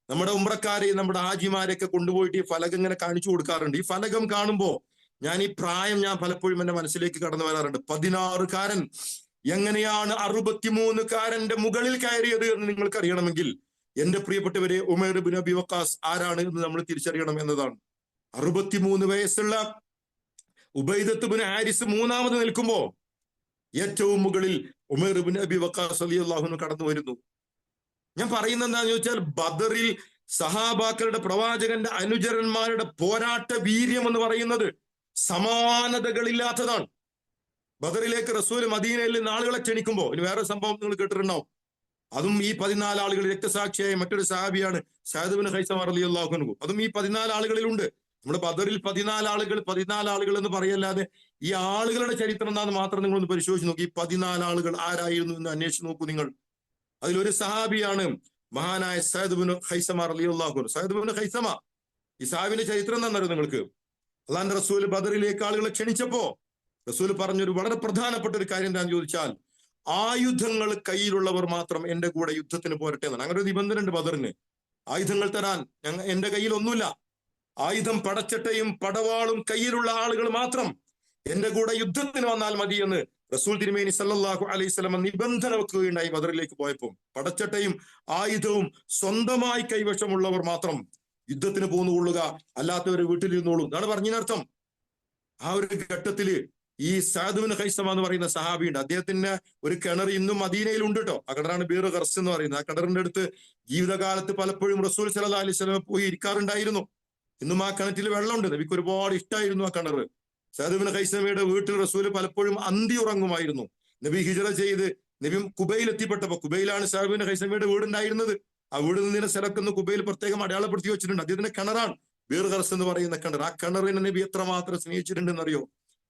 [SPEAKER 1] നമ്മുടെ ഉംറക്കാരെയും നമ്മുടെ ഹാജിമാരെയൊക്കെ കൊണ്ടുപോയിട്ട് ഈ ഫലകം ഇങ്ങനെ കാണിച്ചു കൊടുക്കാറുണ്ട്. ഈ ഫലകം കാണുമ്പോൾ ഞാൻ ഈ പ്രായം പലപ്പോഴും എന്റെ മനസ്സിലേക്ക് കടന്നു വരാറുണ്ട്. 16കാരൻ എങ്ങനെയാണ് 63കാരന്റെ മുകളിൽ കയറിയത് എന്ന് നിങ്ങൾക്ക് അറിയണമെങ്കിൽ എന്റെ പ്രിയപ്പെട്ടവരെ, ഉമർ ബിൻ അബി വക്കാസ് ആരാണ് എന്ന് നമ്മൾ തിരിച്ചറിയണം എന്നതാണ്. 63 വയസ്സുള്ള ഉബൈദത്ത് ബിൻ ഹാരിസ് മൂന്നാമത് നിൽക്കുമ്പോ ഏറ്റവും മുകളിൽ ഉമർ ബിൻ അബി വക്കാസ് റളിയല്ലാഹു അൻഹു കടന്നു വരുന്നു. ഞാൻ പറയുന്നത് എന്താണെന്ന് ചോദിച്ചാൽ, ബദറിൽ സഹാബാക്കളുടെ പ്രവാചകന്റെ അനുചരന്മാരുടെ പോരാട്ട വീര്യം എന്ന് പറയുന്നത് സമാനതകളില്ലാത്തതാണ്. ബദറിലേക്ക് റസൂൽ മദീനയിൽ നിന്ന് ആളുകളെ ക്ഷണിക്കുമ്പോൾ, ഇനി വേറെ സംഭവം നിങ്ങൾ കേട്ടിട്ടുണ്ടാവും. അതും ഈ 14 ആളുകൾ രക്തസാക്ഷിയായ മറ്റൊരു സഹാബിയാണ് സഅദ് ബിൻ ഖൈസമ റളിയല്ലാഹു അൻഹു. അതും ഈ 14 ആളുകളിലുണ്ട്. നമ്മുടെ ബദറിൽ 14 ആളുകൾ എന്ന് പറയല്ലാതെ ഈ ആളുകളുടെ ചരിത്രം എന്താണെന്ന് മാത്രം നിങ്ങളൊന്ന് പരിശോധിച്ച് നോക്കി. ഈ 14 ആളുകൾ ആരായിരുന്നു എന്ന് അന്വേഷിച്ച് നോക്കൂ നിങ്ങൾ. അതിലൊരു സഹാബിയാണ് മഹാനായ സഅദ് ബിൻ ഖൈസമ റളിയല്ലാഹു അൻഹു. സഅദ് ബിൻ ഖൈസമ, ഈ സഹാബിന്റെ ചരിത്രം എന്താണെന്നറിയോ നിങ്ങൾക്ക്? അള്ളാന്റെ റസൂൽ ബദറിലേക്ക് ആളുകളെ ക്ഷണിച്ചപ്പോ റസൂൽ പറഞ്ഞൊരു വളരെ പ്രധാനപ്പെട്ട ഒരു കാര്യം എന്താണെന്ന് ചോദിച്ചാൽ, ആയുധങ്ങൾ കയ്യിലുള്ളവർ മാത്രം എന്റെ കൂടെ യുദ്ധത്തിന് പോരട്ടെ എന്നാണ്. അങ്ങനെ ഒരു നിബന്ധന ഉണ്ട് ബദറിന്. ആയുധങ്ങൾ തരാൻ എന്റെ കയ്യിൽ ഒന്നുമില്ല. ആയുധം, പടച്ചട്ടയും പടവാളും കയ്യിലുള്ള ആളുകൾ മാത്രം എന്റെ കൂടെ യുദ്ധത്തിന് വന്നാൽ മതി എന്ന് റസൂൽ തിരുമേനി സല്ലല്ലാഹു അലൈഹി വസല്ലം നിബന്ധന വെക്കുകയുണ്ടായി. ബദറിലേക്ക് പോയപ്പോൾ പടച്ചട്ടയും ആയുധവും സ്വന്തമായി കൈവശമുള്ളവർ മാത്രം യുദ്ധത്തിന് പോന്നുകൊള്ളുക, അല്ലാത്തവർ വീട്ടിലിരുന്നോളൂ എന്നാണ് പറഞ്ഞതിനർത്ഥം. ആ ഒരു ഘട്ടത്തില് ഈ സഅദ് ബിൻ ഖൈസമ എന്ന് പറയുന്ന സഹാബിയുണ്ട്. അദ്ദേഹത്തിന് ഒരു കിണർ ഇന്നും മദീനയിൽ ഉണ്ട് കേട്ടോ. ആ കിണറാണ് ബീർ ഖർസ് എന്ന് പറയുന്നത്. ആ കിണറിന്റെ അടുത്ത് ജീവിതകാലത്ത് പലപ്പോഴും റസൂൽ സല്ലല്ലാഹു അലൈഹി വസല്ലം പോയി ഇരിക്കാറുണ്ടായിരുന്നു. ഇന്നും ആ കിണറ്റിൽ വെള്ളമുണ്ട്. നബിക്ക് ഒരുപാട് ഇഷ്ടമായിരുന്നു ആ കിണർ. സഅദ് ബിൻ ഖൈസമയുടെ വീട്ടിൽ റസൂൽ പലപ്പോഴും അന്തി ഉറങ്ങുമായിരുന്നു. നബി ഹിജ്റ ചെയ്ത് നബി കുബൈൽ എത്തിപ്പെട്ടപ്പോ, കുബൈലാണ് സഅദ് ബിൻ ഖൈസമയുടെ വീടുണ്ടായിരുന്നത്. ആ വീട് നിന്നിന്റെ സ്ഥലത്ത് കുബൈൽ പ്രത്യേകം അടയാളപ്പെടുത്തി വെച്ചിട്ടുണ്ട്. അദ്ദേഹത്തിന്റെ കിണറാണ് ബീർ ഖർസ് എന്ന് പറയുന്ന കിണർ. ആ കിണറിനെ നബി എത്രമാത്രം സ്നേഹിച്ചിട്ടുണ്ടെന്നറിയോ?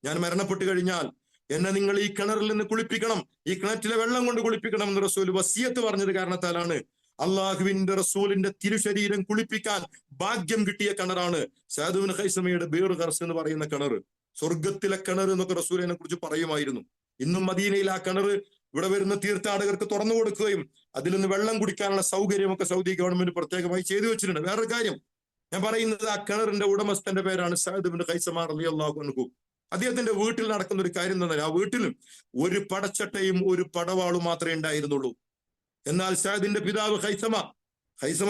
[SPEAKER 1] ഞാൻ മരണപ്പെട്ടു കഴിഞ്ഞാൽ എന്നെ നിങ്ങൾ ഈ കിണറിൽ നിന്ന് കുളിപ്പിക്കണം, ഈ കിണറ്റിലെ വെള്ളം കൊണ്ട് കുളിപ്പിക്കണം എന്ന് റസൂൽ വസിയത്ത് പറഞ്ഞത് കാരണത്താലാണ് അള്ളാഹുവിന്റെ റസൂലിന്റെ തിരുശരീരം കുളിപ്പിക്കാൻ ഭാഗ്യം കിട്ടിയ കിണറാണ് സഅദ് ബിൻ ഖൈസമയുടെ ബീർ ഖർസ് എന്ന് പറയുന്ന കിണർ. സ്വർഗത്തിലെ കിണർ എന്നൊക്കെ റസൂലിനെ കുറിച്ച് പറയുമായിരുന്നു. ഇന്നും മദീനയിൽ ആ കിണർ ഇവിടെ വരുന്ന തീർത്ഥാടകർക്ക് തുറന്നു കൊടുക്കുകയും അതിൽ നിന്ന് വെള്ളം കുടിക്കാനുള്ള സൗകര്യമൊക്കെ സൗദി ഗവൺമെന്റ് പ്രത്യേകമായി ചെയ്തു വെച്ചിട്ടുണ്ട്. വേറൊരു കാര്യം ഞാൻ പറയുന്നത്, ആ കിണറിന്റെ ഉടമസ്ഥന്റെ പേരാണ് സഅദ് ബിൻ ഖൈസമ റളിയല്ലാഹു അൻഹു. അദ്ദേഹത്തിന്റെ വീട്ടിൽ നടക്കുന്ന ഒരു കാര്യം എന്താ? ആ വീട്ടിലും ഒരു പടച്ചട്ടയും ഒരു പടവാളും മാത്രമേ ഉണ്ടായിരുന്നുള്ളൂ. എന്നാൽ സഅദിന്റെ പിതാവ് ഖൈസമ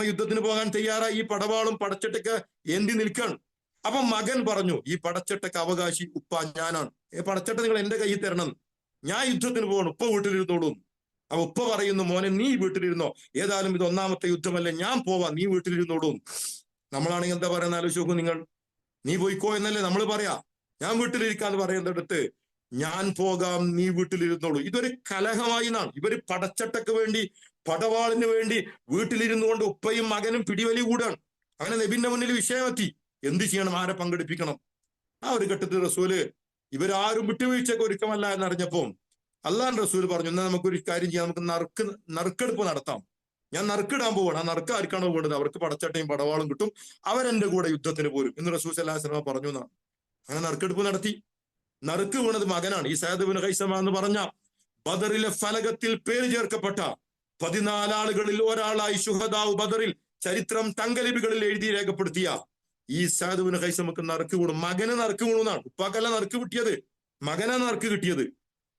[SPEAKER 1] യുദ്ധത്തിന് പോകാൻ തയ്യാറായി. ഈ പടവാളും പടച്ചട്ടയ്ക്ക് ഏന്തി നിൽക്കാണ്. അപ്പൊ മകൻ പറഞ്ഞു, ഈ പടച്ചട്ടയ്ക്ക് അവകാശി ഉപ്പ ഞാനാണ്. പടച്ചട്ട നിങ്ങൾ എന്റെ കയ്യിൽ തരണം, ഞാൻ യുദ്ധത്തിന് പോകണം, ഉപ്പ വീട്ടിലിരുന്നോളൂ. അപ്പൊ ഉപ്പ പറയുന്നു, മോനെ നീ വീട്ടിലിരുന്നോ, ഏതായാലും ഇത് ഒന്നാമത്തെ യുദ്ധമല്ലേ, ഞാൻ പോവാം, നീ വീട്ടിലിരുന്നോളൂ. നമ്മളാണെങ്കിൽ എന്താ പറയുന്ന ആലോചിച്ച് നോക്കൂ നിങ്ങൾ. നീ പോയിക്കോ എന്നല്ലേ നമ്മൾ പറയാ. ഞാൻ വീട്ടിലിരിക്കാന്ന് പറയുന്നിടത്ത് ഞാൻ പോകാം, നീ വീട്ടിലിരുന്നോളൂ. ഇതൊരു കലഹമായി എന്നാണ്. ഇവര് പടച്ചട്ടക്ക് വേണ്ടി, പടവാളിന് വേണ്ടി വീട്ടിലിരുന്നു കൊണ്ട് ഉപ്പയും മകനും പിടിവലി കൂടാണ്. അങ്ങനെ നബിന്റെ മുന്നിൽ വിഷയമെത്തി. എന്ത് ചെയ്യണം, ആരെ പങ്കെടുപ്പിക്കണം? ആ ഒരു ഘട്ടത്തിൽ റസൂല് ഇവരാരും വിട്ടുവീഴ്ചക്ക് ഒരുക്കമല്ല എന്നറിഞ്ഞപ്പോ അള്ളാഹുവിന്റെ റസൂൽ പറഞ്ഞു, എന്നാൽ നമുക്കൊരു കാര്യം ചെയ്യാം, നമുക്ക് നറുക്കെടുപ്പ് നടത്താം. ഞാൻ നറുക്കിടാൻ പോവാണ്. ആ നറുക്ക് ആർക്കാണോ വേണ്ടത് അവർക്ക് പടച്ചട്ടയും പടവാളും കിട്ടും, അവരെന്റെ കൂടെ യുദ്ധത്തിന് പോരും എന്ന് റസൂൽ സല്ലല്ലാഹു അലൈഹി വസല്ലം പറഞ്ഞു എന്നാണ്. അങ്ങനെ നറുക്കെടുപ്പ് നടത്തി. നറുക്ക് വീണത് മകനാണ്. ഈ സഅദ് ബിൻ ഖൈസമ എന്ന് പറഞ്ഞ ബദറിലെ ഫലകത്തിൽ പേര് ചേർക്കപ്പെട്ട 14 ആളുകളിൽ ഒരാളായി ശുഹദാഉ ബദറിൽ ചരിത്രം തങ്കലിപികളിൽ എഴുതി രേഖപ്പെടുത്തിയ ഈ സഅദ് ബിൻ ഖൈസമക്ക് നറുക്ക് വീണു. മകന് നറുക്ക് വീണുന്നാണ്. ഉപ്പാക്കല്ല നറുക്ക് കിട്ടിയത്, മകനാ നറുക്ക് കിട്ടിയത്.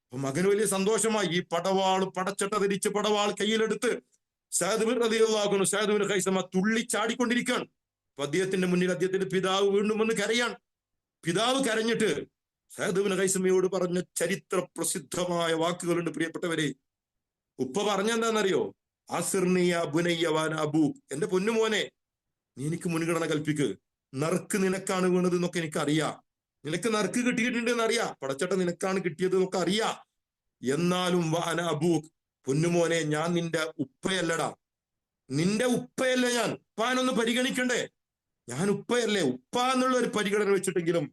[SPEAKER 1] അപ്പൊ മകന് വലിയ സന്തോഷമായി. ഈ പടവാൾ, പടച്ചട്ട ധരിച്ച് പടവാൾ കയ്യിലെടുത്ത് സഅദ് ബിൻ റളിയല്ലാഹു അൻഹു, സഅദ് ബിൻ ഖൈസമ തുള്ളി ചാടിക്കൊണ്ടിരിക്കുകയാണ്. അപ്പൊ അദ്ദേഹത്തിന്റെ മുന്നിൽ അദ്ദേഹത്തിന്റെ പിതാവ് വീണ്ടും വന്ന് കരയാണ്. പിതാവ് കരഞ്ഞിട്ട് സഅദ് ബിൻ ഖൈസമയോട് പറഞ്ഞ ചരിത്ര പ്രസിദ്ധമായ വാക്കുകളുണ്ട് പ്രിയപ്പെട്ടവരെ. ഉപ്പ പറഞ്ഞെന്താണെന്നറിയോ? ആസിർനിയ ബുനയ്യവാൻ അബൂ, എന്റെ പൊന്നുമോനെ നീ എനിക്ക് മുൻഗണന കൽപ്പിക്ക്. നറുക്ക് നിനക്കാണ് വീണത് എന്നൊക്കെ എനിക്കറിയാം. നിനക്ക് നറുക്ക് കിട്ടിയിട്ടുണ്ട് എന്നറിയാം. പടച്ചട്ട നിനക്കാണ് കിട്ടിയത് എന്നൊക്കെ അറിയാം. എന്നാലും വാന അബൂക്ക്, പൊന്നുമോനെ ഞാൻ നിന്റെ ഉപ്പയല്ലടാ. നിന്റെ ഉപ്പയല്ല ഞാൻ. ഉപ്പാനൊന്ന് പരിഗണിക്കണ്ടേ? ഞാൻ ഉപ്പയല്ലേ? ഉപ്പ എന്നുള്ള ഒരു പരിഗണന വെച്ചിട്ടെങ്കിലും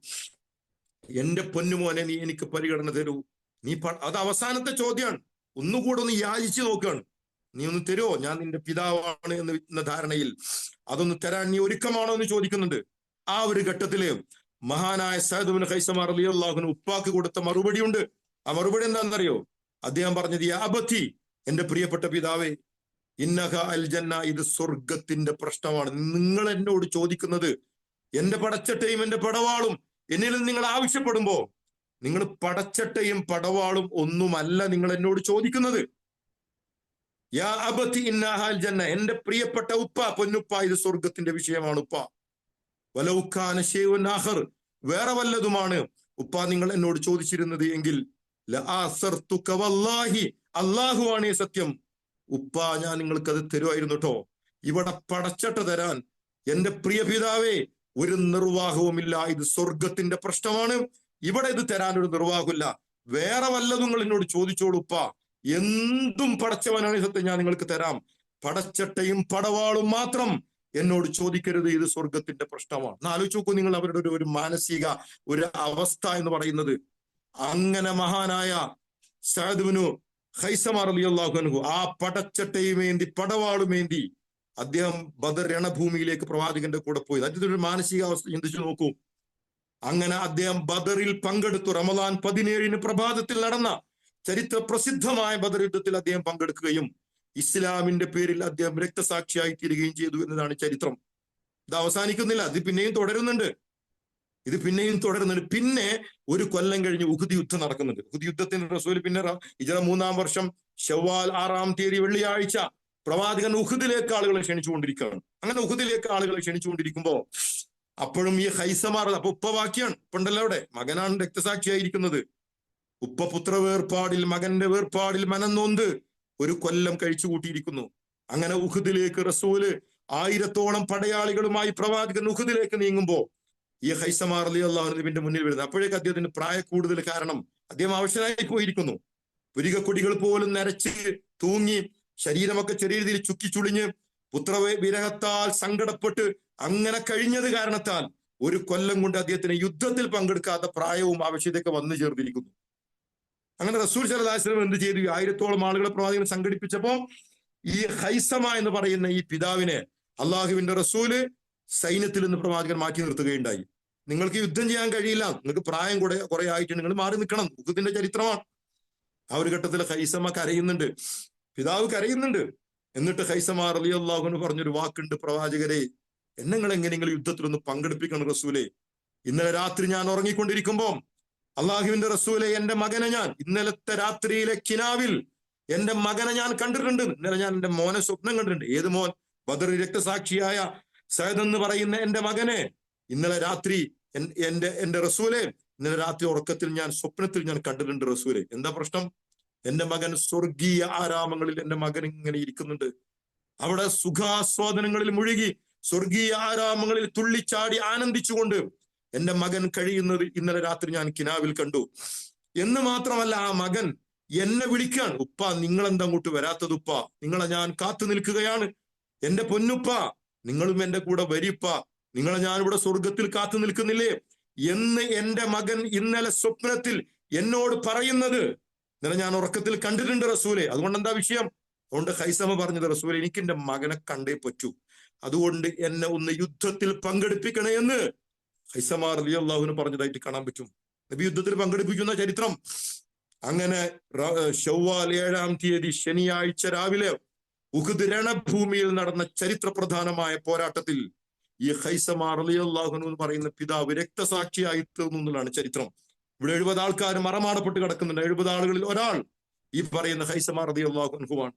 [SPEAKER 1] എന്റെ പൊന്നുമോനെ നീ എനിക്ക് പരിഗണന തരൂ. നീ അത് അവസാനത്തെ ചോദ്യമാണ്. ഒന്നുകൂടെ ഒന്ന് യാചിച്ചു നോക്കുകയാണ്. നീ ഒന്ന് തരുമോ? ഞാൻ നിന്റെ പിതാവാണ് എന്ന ധാരണയിൽ അതൊന്ന് തരാൻ നീ ഒരുക്കമാണോ എന്ന് ചോദിക്കുന്നുണ്ട്. ആ ഒരു ഘട്ടത്തില് മഹാനായ സഅദ് ഇബ്നു ഖൈസമ റളിയല്ലാഹു അൻഹു ഉപ്പാക്ക് കൊടുത്ത മറുപടി ഉണ്ട്. ആ മറുപടി എന്താണെന്നറിയോ? അദ്ദേഹം പറഞ്ഞത്, യാ അബത്തി, എന്റെ പ്രിയപ്പെട്ട പിതാവേ, ഇന്നഹ അൽ ജന്ന, ഇത് സ്വർഗത്തിന്റെ പ്രശ്നമാണ്. നിങ്ങൾ എന്നോട് ചോദിക്കുന്നത് എന്റെ പടച്ചട്ടയും എന്റെ പടവാളും എന്നിൽ നിങ്ങൾ ആവശ്യപ്പെടുമ്പോ, നിങ്ങൾ പടച്ചട്ടയും പടവാളും ഒന്നുമല്ല നിങ്ങൾ എന്നോട് ചോദിക്കുന്നത്. യാ അബത്തി ഇന്നഹ അൽ ജന്ന, എന്റെ പ്രിയപ്പെട്ട ഉപ്പ, പൊന്നുപ്പ, ഇത് സ്വർഗത്തിന്റെ വിഷയമാണ് ഉപ്പ. വലൗകാന ശൈഉൻ ആഖർ, വേറെ വല്ലതുമാണ് ഉപ്പ നിങ്ങൾ എന്നോട് ചോദിച്ചിരുന്നത് എങ്കിൽ ലആസർതുക വല്ലാഹി, അല്ലാഹുവാണേ സത്യം, ഉപ്പ ഞാൻ നിങ്ങൾക്ക് അത് തരുമായിരുന്നു കേട്ടോ. ഇവിടെ പടച്ചട്ട തരാൻ എന്റെ പ്രിയ പിതാവേ ഒരു നിർവാഹവുമില്ല. ഇത് സ്വർഗത്തിന്റെ പ്രശ്നമാണ്. ഇവിടെ ഇത് തരാൻ ഒരു നിർവാഹമില്ല. വേറെ വല്ലതും നിങ്ങൾ എന്നോട് ചോദിച്ചോളൂ ഉപ്പ, എന്തും പടച്ചവനാണ് സത്യം, ഞാൻ നിങ്ങൾക്ക് തരാം. പടച്ചട്ടയും പടവാളും മാത്രം എന്നോട് ചോദിക്കരുത്, ഇത് സ്വർഗത്തിന്റെ പ്രശ്നമാണ്. എന്ന് ആലോചിച്ച് നോക്കൂ നിങ്ങൾ അവരുടെ ഒരു മാനസിക ഒരു അവസ്ഥ എന്ന് പറയുന്നത്. അങ്ങനെ മഹാനായ സഅദ് ഇബ്നു ഖൈസമ റളിയല്ലാഹു അൻഹു ആ പടച്ചട്ടയുമേന്തി പടവാളുമേന്തി അദ്ദേഹം ബദർ രണഭൂമിയിലേക്ക് പ്രവാചകന്റെ കൂടെ പോയി. അതിന്റെ ഒരു മാനസികാവസ്ഥ ചിന്തിച്ചു നോക്കൂ. അങ്ങനെ അദ്ദേഹം ബദറിൽ പങ്കെടുത്തു. റമദാൻ 17 പ്രഭാതത്തിൽ നടന്ന ചരിത്ര പ്രസിദ്ധമായ ബദർ യുദ്ധത്തിൽ അദ്ദേഹം പങ്കെടുക്കുകയും ഇസ്ലാമിന്റെ പേരിൽ അദ്ദേഹം രക്തസാക്ഷിയായി തീരുകയും ചെയ്തു എന്നതാണ് ചരിത്രം. ഇത് അവസാനിക്കുന്നില്ല, ഇത് പിന്നെയും തുടരുന്നുണ്ട്. പിന്നെ ഒരു കൊല്ലം കഴിഞ്ഞ് ഉഹുദ് യുദ്ധം നടക്കുന്നുണ്ട്. ഉഹുദ് യുദ്ധത്തിന് റസൂൽ പിന്നെ ഹിജ്റ 3-ാം വർഷം ശവ്വാൽ 6-ാം തീയതി വെള്ളിയാഴ്ച പ്രവാചകൻ ഉഹുദിലേക്ക് ആളുകളെ ക്ഷണിച്ചുകൊണ്ടിരിക്കുകയാണ്. അങ്ങനെ ഉഹുദിലേക്ക് ആളുകളെ ക്ഷണിച്ചുകൊണ്ടിരിക്കുമ്പോ അപ്പോഴും ഈ ഖൈസമാർ, അപ്പൊ ഉപ്പ ബാക്കിയാണ്, ഉപ്പുണ്ടല്ലോ അവിടെ, മകനാണ് രക്തസാക്ഷിയായിരിക്കുന്നത്. ഉപ്പ പുത്ര വേർപാടിൽ, മകന്റെ വേർപാടിൽ മനംനൊന്ത് ഒരു കൊല്ലം കഴിച്ചു കൂട്ടിയിരിക്കുന്നു. അങ്ങനെ ഉഹുദിലേക്ക് റസൂല് 1000-ഓളം പടയാളികളുമായി പ്രവാചകൻ ഉഹുദിലേക്ക് നീങ്ങുമ്പോ ഈ ഖൈസമ റളിയല്ലാഹു അൻഹുവിന്റെ മുന്നിൽ വരുന്നത്, അപ്പോഴേക്ക് അദ്ദേഹത്തിന് പ്രായ കൂടുതൽ കാരണം അദ്ദേഹം അവശനായി പോയിരിക്കുന്നു. പുരികക്കൊടികൾ പോലും നരച്ച് തൂങ്ങി, ശരീരമൊക്കെ ചെറിയ രീതിയിൽ ചുക്കിച്ചുളിഞ്ഞ്, പുത്രവിരഹത്താൽ സങ്കടപ്പെട്ട് അങ്ങനെ കഴിഞ്ഞത് കാരണത്താൽ ഒരു കൊല്ലം കൊണ്ട് അദ്ദേഹത്തിന് യുദ്ധത്തിൽ പങ്കെടുക്കാത്ത പ്രായവും ആവശ്യതയൊക്കെ വന്നു ചേർന്നിരിക്കുന്നു. അങ്ങനെ റസൂൽ സല്ലല്ലാഹു അലൈഹി വസല്ലം എന്ത് ചെയ്തു? 1000-ഓളം ആളുകളെ പ്രവാചകൻ സംഘടിപ്പിച്ചപ്പോ ഈ ഖൈസമ എന്ന് പറയുന്ന ഈ പിതാവിനെ അള്ളാഹുവിന്റെ റസൂല് സൈന്യത്തിൽ നിന്ന് പ്രവാചകൻ മാറ്റി നിർത്തുകയുണ്ടായി. നിങ്ങൾക്ക് യുദ്ധം ചെയ്യാൻ കഴിയില്ല, നിങ്ങൾക്ക് പ്രായം കുറെ ആയിട്ട് നിങ്ങൾ മാറി നിൽക്കണം. ഉഹുദിന്റെ ചരിത്രമാണ്. ആ ഒരു ഘട്ടത്തിൽ ഖൈസമ കരയുന്നുണ്ട്, പിതാവ് കരയുന്നുണ്ട്. എന്നിട്ട് ഖൈസമ റളിയല്ലാഹു അൻഹു പറഞ്ഞൊരു വാക്കുണ്ട്, പ്രവാചകരെ, എന്നെ നിങ്ങൾ എങ്ങനെയെങ്കിലും യുദ്ധത്തിലൊന്ന് പങ്കെടുപ്പിക്കണം റസൂലെ. ഇന്നലെ രാത്രി ഞാൻ ഉറങ്ങിക്കൊണ്ടിരിക്കുമ്പോ അള്ളാഹുവിന്റെ റസൂലെ, എന്റെ മകനെ ഞാൻ ഇന്നലത്തെ രാത്രിയിലെ കിനാവിൽ എന്റെ മകനെ ഞാൻ കണ്ടിട്ടുണ്ട്. ഇന്നലെ ഞാൻ എന്റെ മോനെ സ്വപ്നം കണ്ടിട്ടുണ്ട്. ഏത് മോൻ? ബദർ രക്തസാക്ഷിയായ സയദ് എന്ന് പറയുന്ന എന്റെ മകനെ ഇന്നലെ രാത്രി എന്റെ റസൂലെ, ഇന്നലെ രാത്രി ഉറക്കത്തിൽ ഞാൻ സ്വപ്നത്തിൽ ഞാൻ കണ്ടിട്ടുണ്ട് റസൂലെ. എന്താ പ്രശ്നം? എന്റെ മകൻ സ്വർഗീയ ആരാമങ്ങളിൽ എന്റെ മകൻ ഇങ്ങനെ ഇരിക്കുന്നുണ്ട്. അവിടെ സുഖാസ്വാദനങ്ങളിൽ മുഴുകി സ്വർഗീയ ആരാമങ്ങളിൽ തുള്ളിച്ചാടി ആനന്ദിച്ചുകൊണ്ട് എന്റെ മകൻ കഴിയുന്നത് ഇന്നലെ രാത്രി ഞാൻ കിനാവിൽ കണ്ടു. എന്ന് മാത്രമല്ല, ആ മകൻ എന്നെ വിളിക്കാൻ, ഉപ്പ നിങ്ങൾ എന്താ അങ്ങോട്ട് വരാത്തത്? ഉപ്പ, നിങ്ങളെ ഞാൻ കാത്തു നിൽക്കുകയാണ്. എന്റെ പൊന്നുപ്പ, നിങ്ങളും എന്റെ കൂടെ വരിപ്പ, നിങ്ങളെ ഞാൻ ഇവിടെ സ്വർഗത്തിൽ കാത്തു നിൽക്കുന്നില്ലേ എന്ന് എന്റെ മകൻ ഇന്നലെ സ്വപ്നത്തിൽ എന്നോട് പറയുന്നത് ഇന്നലെ ഞാൻ ഉറക്കത്തിൽ കണ്ടിട്ടുണ്ട് റസൂലെ. അതുകൊണ്ട് എന്താ വിഷയം? അതുകൊണ്ട് ഖൈസമ പറഞ്ഞത്, റസൂലെ, എനിക്ക് എന്റെ മകനെ കണ്ടേ പറ്റൂ, അതുകൊണ്ട് എന്നെ ഒന്ന് യുദ്ധത്തിൽ പങ്കെടുപ്പിക്കണേ എന്ന് ഖൈസമ റളിയല്ലാഹു അൻഹു പറഞ്ഞതായിട്ട് കാണാൻ പറ്റും. നബി യുദ്ധത്തിൽ പങ്കെടുപ്പിക്കുന്ന ചരിത്രം. അങ്ങനെ ശവ്വാൽ 7-ാം തീയതി ശനിയാഴ്ച രാവിലെ ഉഹുദ് രണഭൂമിയിൽ നടന്ന ചരിത്ര പ്രധാനമായ പോരാട്ടത്തിൽ ഈ ഖൈസമ റളിയല്ലാഹു അൻഹു എന്ന് പറയുന്ന പിതാവ് രക്തസാക്ഷിയായി തീർന്നു എന്നുള്ളതാണ് ചരിത്രം. ഇവിടെ 70 ആൾക്കാർ മറമാടപ്പെട്ട് കിടക്കുന്നുണ്ട്. 70 ആളുകളിൽ ഒരാൾ ഈ പറയുന്ന ഖൈസമ റളിയല്ലാഹു അൻഹുവാണ്.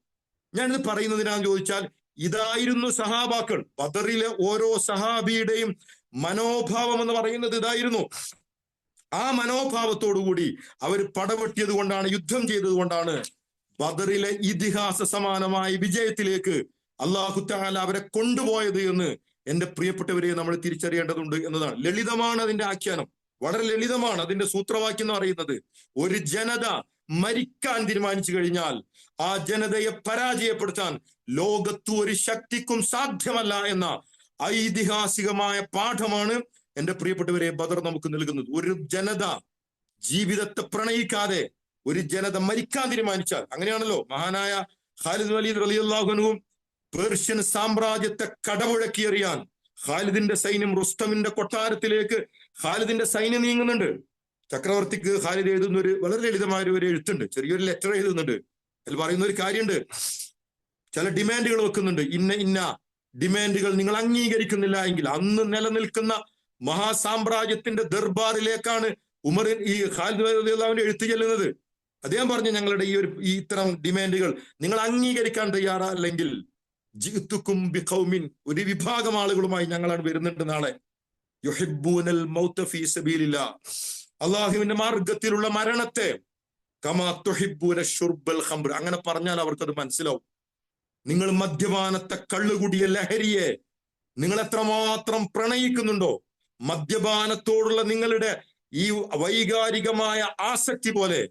[SPEAKER 1] ഞാനിത് പറയുന്നതിനാന്ന് ചോദിച്ചാൽ, ഇതായിരുന്നു സഹാബാക്കൾ. ബദറിലെ ഓരോ സഹാബിയുടെയും മനോഭാവം എന്ന് പറയുന്നത് ഇതായിരുന്നു. ആ മനോഭാവത്തോടുകൂടി അവർ പടവെട്ടിയത് കൊണ്ടാണ്, യുദ്ധം ചെയ്തത് കൊണ്ടാണ് ബദറിലെ ഇതിഹാസ സമാനമായ വിജയത്തിലേക്ക് അല്ലാഹു തആല അവരെ കൊണ്ടുപോയത് എന്ന് എന്റെ പ്രിയപ്പെട്ടവരെ നമ്മൾ തിരിച്ചറിയേണ്ടതുണ്ട് എന്നതാണ്. ലളിതമാണ് അതിന്റെ ആഖ്യാനം, വളരെ ലളിതമാണ്. അതിന്റെ സൂത്രവാക്യം എന്ന് പറയുന്നത്, ഒരു ജനത മരിക്കാൻ തീരുമാനിച്ചു കഴിഞ്ഞാൽ ആ ജനതയെ പരാജയപ്പെടുത്താൻ ലോകത്ത് ഒരു ശക്തിക്കും സാധ്യമല്ല എന്ന ഐതിഹാസികമായ പാഠമാണ് എന്റെ പ്രിയപ്പെട്ടവരെ ബദർ നമുക്ക് നൽകുന്നത്. ഒരു ജനത ജീവിതത്തെ പ്രണയിക്കാതെ ഒരു ജനത മരിക്കാൻ തീരുമാനിച്ചാൽ, അങ്ങനെയാണല്ലോ മഹാനായ ഖാലിദ് വലീദ് റളിയല്ലാഹു അൻഹു പേർഷ്യൻ സാമ്രാജ്യത്തെ കടമുഴക്കിയെറിയാൻ ഖാലിദിന്റെ സൈന്യം റുസ്തമിന്റെ കൊട്ടാരത്തിലേക്ക് ഖാലിദിന്റെ സൈന്യം നീങ്ങുന്നുണ്ട്. ചക്രവർത്തിക്ക് ഖാലിദ് എഴുതുന്ന ഒരു വളരെ ലളിതമായ ഒരു എഴുത്തുണ്ട്, ചെറിയൊരു ലെറ്റർ എഴുതുന്നുണ്ട്. അതിൽ പറയുന്ന ഒരു കാര്യമുണ്ട്, ചില ഡിമാൻഡുകൾ വെക്കുന്നുണ്ട്. ഇന്ന ഡിമാൻഡുകൾ നിങ്ങൾ അംഗീകരിക്കുന്നില്ല എങ്കിൽ അന്ന് നിലനിൽക്കുന്ന മഹാസാമ്രാജ്യത്തിന്റെ ദർബാറിലേക്കാണ് ഈ ഖാലിദ് റളിയല്ലാഹുവിന്റെ എഴുത്ത് ചെല്ലുന്നത്. അദ്ദേഹം പറഞ്ഞു, ഞങ്ങളുടെ ഈ ഇത്തരം ഡിമാൻഡുകൾ നിങ്ങൾ അംഗീകരിക്കാൻ തയ്യാറല്ലെങ്കിൽ ജിഅ്തുകും ബിഖൗമിൻ, ഒരു വിഭാഗം ആളുകളുമായി ഞങ്ങളാണ് വരുന്നുണ്ട് നാളെ. യുഹിബ്ബൂനൽ മൗത ഫീ സബീലില്ലാഹ്, അള്ളാഹുവിന്റെ മാർഗത്തിലുള്ള മരണത്തെ, കമാ തുഹിബ്ബൂന ശുർബൽ ഖംർ, അങ്ങനെ പറഞ്ഞാൽ അവർക്കത് മനസ്സിലാവും. നിങ്ങൾ മദ്യപാനത്തെ, കള്ളുകുടിയ ലഹരിയെ നിങ്ങൾ എത്രമാത്രം പ്രണയിക്കുന്നുണ്ടോ, മദ്യപാനത്തോടുള്ള നിങ്ങളുടെ ഈ വൈകാരികമായ ആസക്തി പോലെ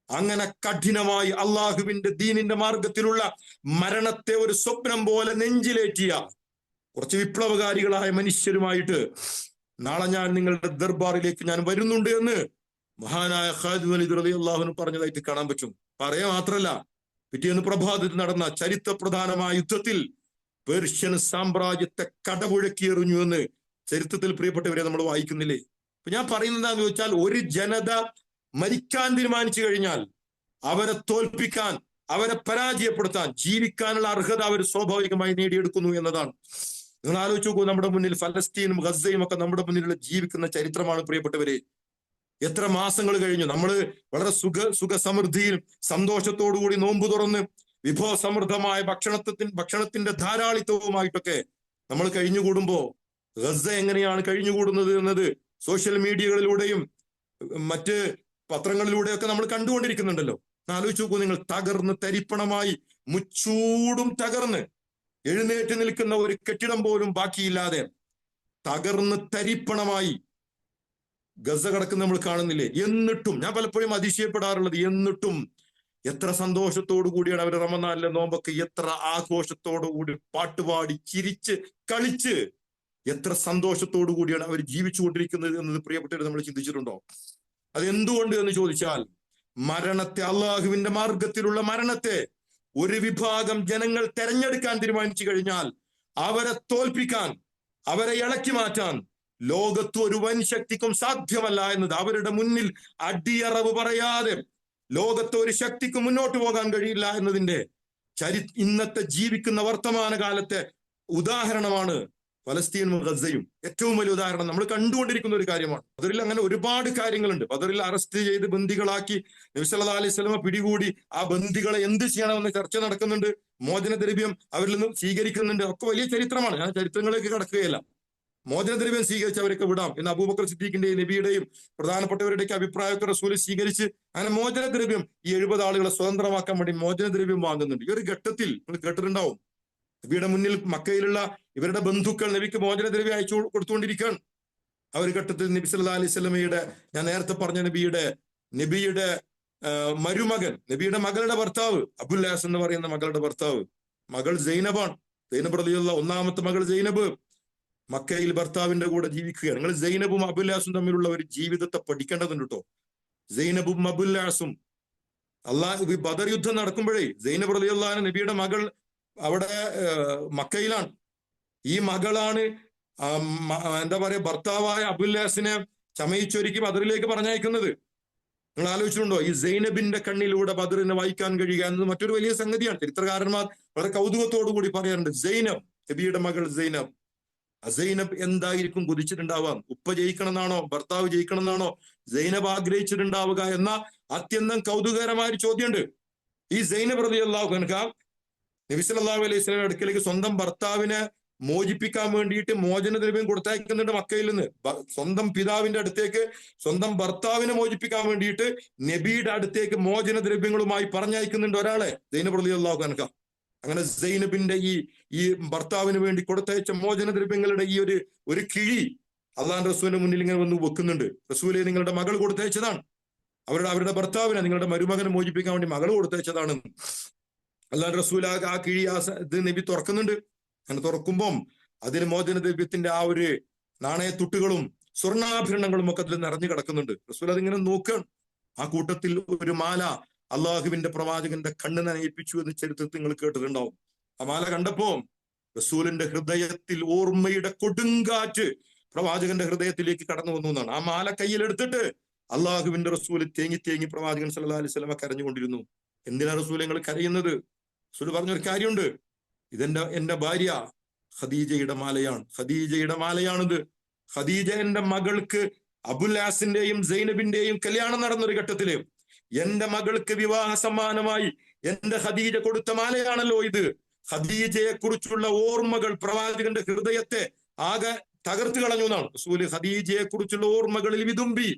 [SPEAKER 1] അങ്ങനെ കഠിനമായി അള്ളാഹുവിന്റെ ദീനിന്റെ മാർഗത്തിലുള്ള മരണത്തെ ഒരു സ്വപ്നം പോലെ നെഞ്ചിലേറ്റിയ കുറച്ച് വിപ്ലവകാരികളായ മനുഷ്യരുമായിട്ട് നാളെ ഞാൻ നിങ്ങളുടെ ദർബാറിലേക്ക് ഞാൻ വരുന്നുണ്ട് എന്ന് മഹാനായ ഖാലിദ് വലീദ് റളിയല്ലാഹു അൻഹു പറഞ്ഞതായിട്ട് കാണാൻ പറ്റും. പറയാ മാത്രല്ല, പിറ്റേന്ന് പ്രഭാതത്തിൽ നടന്ന ചരിത്രപ്രധാനമായ യുദ്ധത്തിൽ പേർഷ്യൻ സാമ്രാജ്യത്തെ കടപുഴക്കിയെറിഞ്ഞു എന്ന് ചരിത്രത്തിൽ പ്രിയപ്പെട്ടവരെ നമ്മൾ വായിക്കുന്നില്ലേ? അപ്പൊ ഞാൻ പറയുന്നത് എന്താണെന്ന് ചോദിച്ചാൽ, ഒരു ജനത മരിക്കാൻ തീരുമാനിച്ചു കഴിഞ്ഞാൽ അവരെ തോൽപ്പിക്കാൻ, അവരെ പരാജയപ്പെടുത്താൻ ജീവിക്കാനുള്ള അർഹത അവർ സ്വാഭാവികമായി നേടിയെടുക്കുന്നു എന്നതാണ്. നിങ്ങൾ ആലോചിച്ച് നോക്കൂ, നമ്മുടെ മുന്നിൽ ഫലസ്തീനും ഗസയും ഒക്കെ നമ്മുടെ മുന്നിലുള്ള ജീവിക്കുന്ന ചരിത്രമാണ് പ്രിയപ്പെട്ടവരെ. എത്ര മാസങ്ങൾ കഴിഞ്ഞു, നമ്മൾ വളരെ സുഖസമൃദ്ധിയിൽ സന്തോഷത്തോടുകൂടി നോമ്പ് തുറന്ന് വിഭവസമൃദ്ധമായ ഭക്ഷണത്തിന്റെ ധാരാളിത്തവുമായിട്ടൊക്കെ നമ്മൾ കഴിഞ്ഞുകൂടുമ്പോ ഗസ എങ്ങനെയാണ് കഴിഞ്ഞുകൂടുന്നത് എന്നത് സോഷ്യൽ മീഡിയകളിലൂടെയും മറ്റ് പത്രങ്ങളിലൂടെയൊക്കെ നമ്മൾ കണ്ടുകൊണ്ടിരിക്കുന്നുണ്ടല്ലോ. ആലോചിച്ച് നോക്കൂ നിങ്ങൾ, തകർന്ന് തരിപ്പണമായി, മുച്ചൂടും തകർന്ന് എഴുന്നേറ്റ് നിൽക്കുന്ന ഒരു കെട്ടിടം പോലും ബാക്കിയില്ലാതെ തകർന്ന് തരിപ്പണമായി ഗസ കിടക്കുന്ന നമ്മൾ കാണുന്നില്ലേ? എന്നിട്ടും ഞാൻ പലപ്പോഴും അതിശയപ്പെടാറുള്ളത്, എന്നിട്ടും എത്ര സന്തോഷത്തോടു കൂടിയാണ് അവർ റമദാനിലെ നോമ്പൊക്കെ എത്ര ആഘോഷത്തോടു കൂടി പാട്ടുപാടി ചിരിച്ച് കളിച്ച് എത്ര സന്തോഷത്തോടു കൂടിയാണ് അവർ ജീവിച്ചുകൊണ്ടിരിക്കുന്നത് എന്നത് പ്രിയപ്പെട്ടവർ നമ്മൾ ചിന്തിച്ചിട്ടുണ്ടോ? അത് എന്തുകൊണ്ട് എന്ന് ചോദിച്ചാൽ, മരണത്തെ, അള്ളാഹുവിന്റെ മാർഗത്തിലുള്ള മരണത്തെ ഒരു വിഭാഗം ജനങ്ങൾ തെരഞ്ഞെടുക്കാൻ തീരുമാനിച്ചു കഴിഞ്ഞാൽ അവരെ തോൽപ്പിക്കാൻ, അവരെ ഇളക്കി മാറ്റാൻ ലോകത്ത് ഒരു വൻ ശക്തിക്കും സാധ്യമല്ല എന്നത് അവരുടെ മുന്നിൽ അടിയറവ് പറയാതെ ലോകത്ത് ഒരു ശക്തിക്കും മുന്നോട്ട് പോകാൻ കഴിയില്ല എന്നതിന്റെ ഇന്നത്തെ ജീവിക്കുന്ന വർത്തമാന കാലത്തെ ഉദാഹരണമാണ് ഫലസ്തീനും ഗസയും. ഏറ്റവും വലിയ ഉദാഹരണം നമ്മൾ കണ്ടുകൊണ്ടിരിക്കുന്ന ഒരു കാര്യമാണ്. ബദറിൽ അങ്ങനെ ഒരുപാട് കാര്യങ്ങളുണ്ട്. ബദറിൽ അറസ്റ്റ് ചെയ്ത് ബന്ദികളാക്കി നബി സല്ലല്ലാഹു അലൈഹി വസല്ലമ പിടികൂടി ആ ബന്ദികളെ എന്ത് ചെയ്യണമെന്ന് ചർച്ച നടക്കുന്നുണ്ട്. മോചനദ്രവ്യം അവരിൽ നിന്നും സ്വീകരിക്കുന്നുണ്ട്. ഒക്കെ വലിയ ചരിത്രമാണ്. ഞാൻ ചരിത്രങ്ങളിലേക്ക് കടക്കുകയല്ല. മോചനദ്രവ്യം സ്വീകരിച്ച് അവരൊക്കെ വിടാം എന്ന് അബൂബക്കർ സിദ്ദീഖിന്റെയും നബിയുടെയും പ്രധാനപ്പെട്ടവരുടെയൊക്കെ അഭിപ്രായമൊക്കെ റസൂൽ സ്വീകരിച്ച് അങ്ങനെ മോചനദ്രവ്യം ഈ 70 ആളുകളെ സ്വതന്ത്രമാക്കാൻ വേണ്ടി മോചനദ്രവ്യം വാങ്ങുന്നുണ്ട്. ഈ ഒരു ഘട്ടത്തിൽ നിങ്ങൾ കേട്ടിട്ടുണ്ടാവും, നബിയുടെ മുന്നിൽ മക്കയിലുള്ള ഇവരുടെ ബന്ധുക്കൾ നബിക്ക് മോചനദ്രവ്യം അയച്ചു കൊടുത്തുകൊണ്ടിരിക്കുകയാണ്. ആ ഒരു ഘട്ടത്തിൽ നബി സല്ലല്ലാഹു അലൈഹി വസല്ലമയുടെ, ഞാൻ നേരത്തെ പറഞ്ഞ നബിയുടെ മരുമകൻ, നബിയുടെ മകളുടെ ഭർത്താവ്, അബുല്ലാസ് എന്ന് പറയുന്ന മകളുടെ ഭർത്താവ്, മകൾ സൈനബാണ്. സൈനബ് റളിയല്ലാഹു, ഒന്നാമത്തെ മകൾ സൈനബ് മക്കയിൽ ഭർത്താവിന്റെ കൂടെ ജീവിക്കുകയാണ്. നിങ്ങൾ സൈനബും അബുല്ലാസും തമ്മിലുള്ള ഒരു ജീവിതത്തെ പഠിക്കേണ്ടതുണ്ട് കേട്ടോ. സൈനബും അബുല്ലാസും ബദർ യുദ്ധം നടക്കുമ്പോഴേ സൈനബ് റളിയല്ലാഹു അൻഹ നബിയുടെ മകൾ അവിടെ മക്കയിലാണ്. ഈ മകളാണ് എന്താ പറയാ ഭർത്താവായ അബുല്ലാസിനെ ചമയിച്ചൊരുക്കി ബദറിലേക്ക് പറഞ്ഞയക്കുന്നത്. നിങ്ങൾ ആലോചിച്ചിട്ടുണ്ടോ? ഈ സൈനബിന്റെ കണ്ണിലൂടെ ബദറിനെ വായിക്കാൻ കഴിയുക എന്നത് മറ്റൊരു വലിയ സംഗതിയാണ്. ചരിത്രകാരന്മാർ വളരെ കൗതുകത്തോടു കൂടി പറയാറുണ്ട്, സൈനബ്, നബിയുടെ മകൾ സൈനബ്, സൈനബ് എന്തായിരിക്കും കൊതിച്ചിട്ടുണ്ടാവാം? ഉപ്പ ജയിക്കണം എന്നാണോ, ഭർത്താവ് ജയിക്കണം എന്നാണോ സൈനബ് ആഗ്രഹിച്ചിട്ടുണ്ടാവുക എന്ന അത്യന്തം കൗതുകകരമായ ഒരു ചോദ്യമുണ്ട്. ഈ സൈനബ് റളിയല്ലാഹു അൻഹ നബി സല്ലല്ലാഹു അലൈഹി വസല്ലമയുടെ അടുക്കലേക്ക് സ്വന്തം ഭർത്താവിനെ മോചിപ്പിക്കാൻ വേണ്ടിയിട്ട് മോചനദ്രവ്യം കൊടുത്തയക്കുന്നുണ്ട് മക്കയിൽ നിന്ന്. സ്വന്തം പിതാവിന്റെ അടുത്തേക്ക് സ്വന്തം ഭർത്താവിനെ മോചിപ്പിക്കാൻ വേണ്ടിയിട്ട് നബിയുടെ അടുത്തേക്ക് മോചനദ്രവ്യങ്ങളുമായി പറഞ്ഞയക്കുന്നുണ്ട് ഒരാളെ, സൈനബ് റളിയല്ലാഹു അൻഹ. അങ്ങനെ സൈനബിന്റെ ഈ ഭർത്താവിന് വേണ്ടി കൊടുത്തയച്ച മോചനദ്രവ്യങ്ങളുടെ ഈ ഒരു കിഴി അള്ളാഹുവിന്റെ റസൂലിന്റെ മുന്നിൽ ഇങ്ങനെ വന്ന് വെക്കുന്നുണ്ട്. റസൂലെ, നിങ്ങളുടെ മകൾ കൊടുത്തയച്ചതാണ്, അവരുടെ ഭർത്താവിനെ, നിങ്ങളുടെ മരുമകനെ മോചിപ്പിക്കാൻ വേണ്ടി മകൾ കൊടുത്തയച്ചതാണ്. അള്ളാഹുവിന്റെ റസൂൽ ആ കിഴി ഇത് നബി തുറക്കുന്നുണ്ട്. അങ്ങനെ തുറക്കുമ്പം അതിന് മോചനദ്രവ്യത്തിന്റെ ആ ഒരു നാണയത്തുട്ടുകളും സ്വർണ്ണാഭരണങ്ങളും ഒക്കെ അതിൽ നിറഞ്ഞു കിടക്കുന്നുണ്ട്. റസൂൽ അതിങ്ങനെ നോക്കുകയാണ്. ആ കൂട്ടത്തിൽ ഒരു മാല അള്ളാഹുവിന്റെ പ്രവാചകന്റെ കണ്ണ് നനയിപ്പിച്ചു എന്ന് ചരിത്രത്തിൽ നിങ്ങൾ കേട്ടിട്ടുണ്ടാവും. ആ മാല കണ്ടപ്പോ റസൂലിന്റെ ഹൃദയത്തിൽ ഓർമ്മയുടെ കൊടുങ്കാറ്റ് പ്രവാചകന്റെ ഹൃദയത്തിലേക്ക് കടന്നു വന്നു എന്നാണ്. ആ മാല കയ്യിലെടുത്തിട്ട് അള്ളാഹുവിന്റെ റസൂൽ തേങ്ങി തേങ്ങി പ്രവാചകൻ സല്ലല്ലാഹു അലൈഹി വസല്ലമ കരഞ്ഞുകൊണ്ടിരുന്നു. എന്തിനാ റസൂൽ നിങ്ങൾ കരയുന്നത്? റസൂൽ പറഞ്ഞൊരു കാര്യമുണ്ട്, എന്റെ ഭാര്യ ഖദീജയുടെ മാലയാണ്, ഖദീജയുടെ മാലയാണിത്. ഖദീജ എന്റെ മകൾക്ക് അബുൽ-ആസിന്റെയും സൈനബിന്റെയും കല്യാണം നടന്നൊരു ഘട്ടത്തില് എന്റെ മകൾക്ക് വിവാഹ സമ്മാനമായി എന്റെ ഖദീജ കൊടുത്ത മാലയാണല്ലോ ഇത്. ഖദീജയെ കുറിച്ചുള്ള ഓർമ്മകൾ പ്രവാചകന്റെ ഹൃദയത്തെ ആകെ തകർത്തു കളഞ്ഞു എന്നാണ്. റസൂല് ഖദീജയെ കുറിച്ചുള്ള ഓർമ്മകളിൽ വിതുമ്പി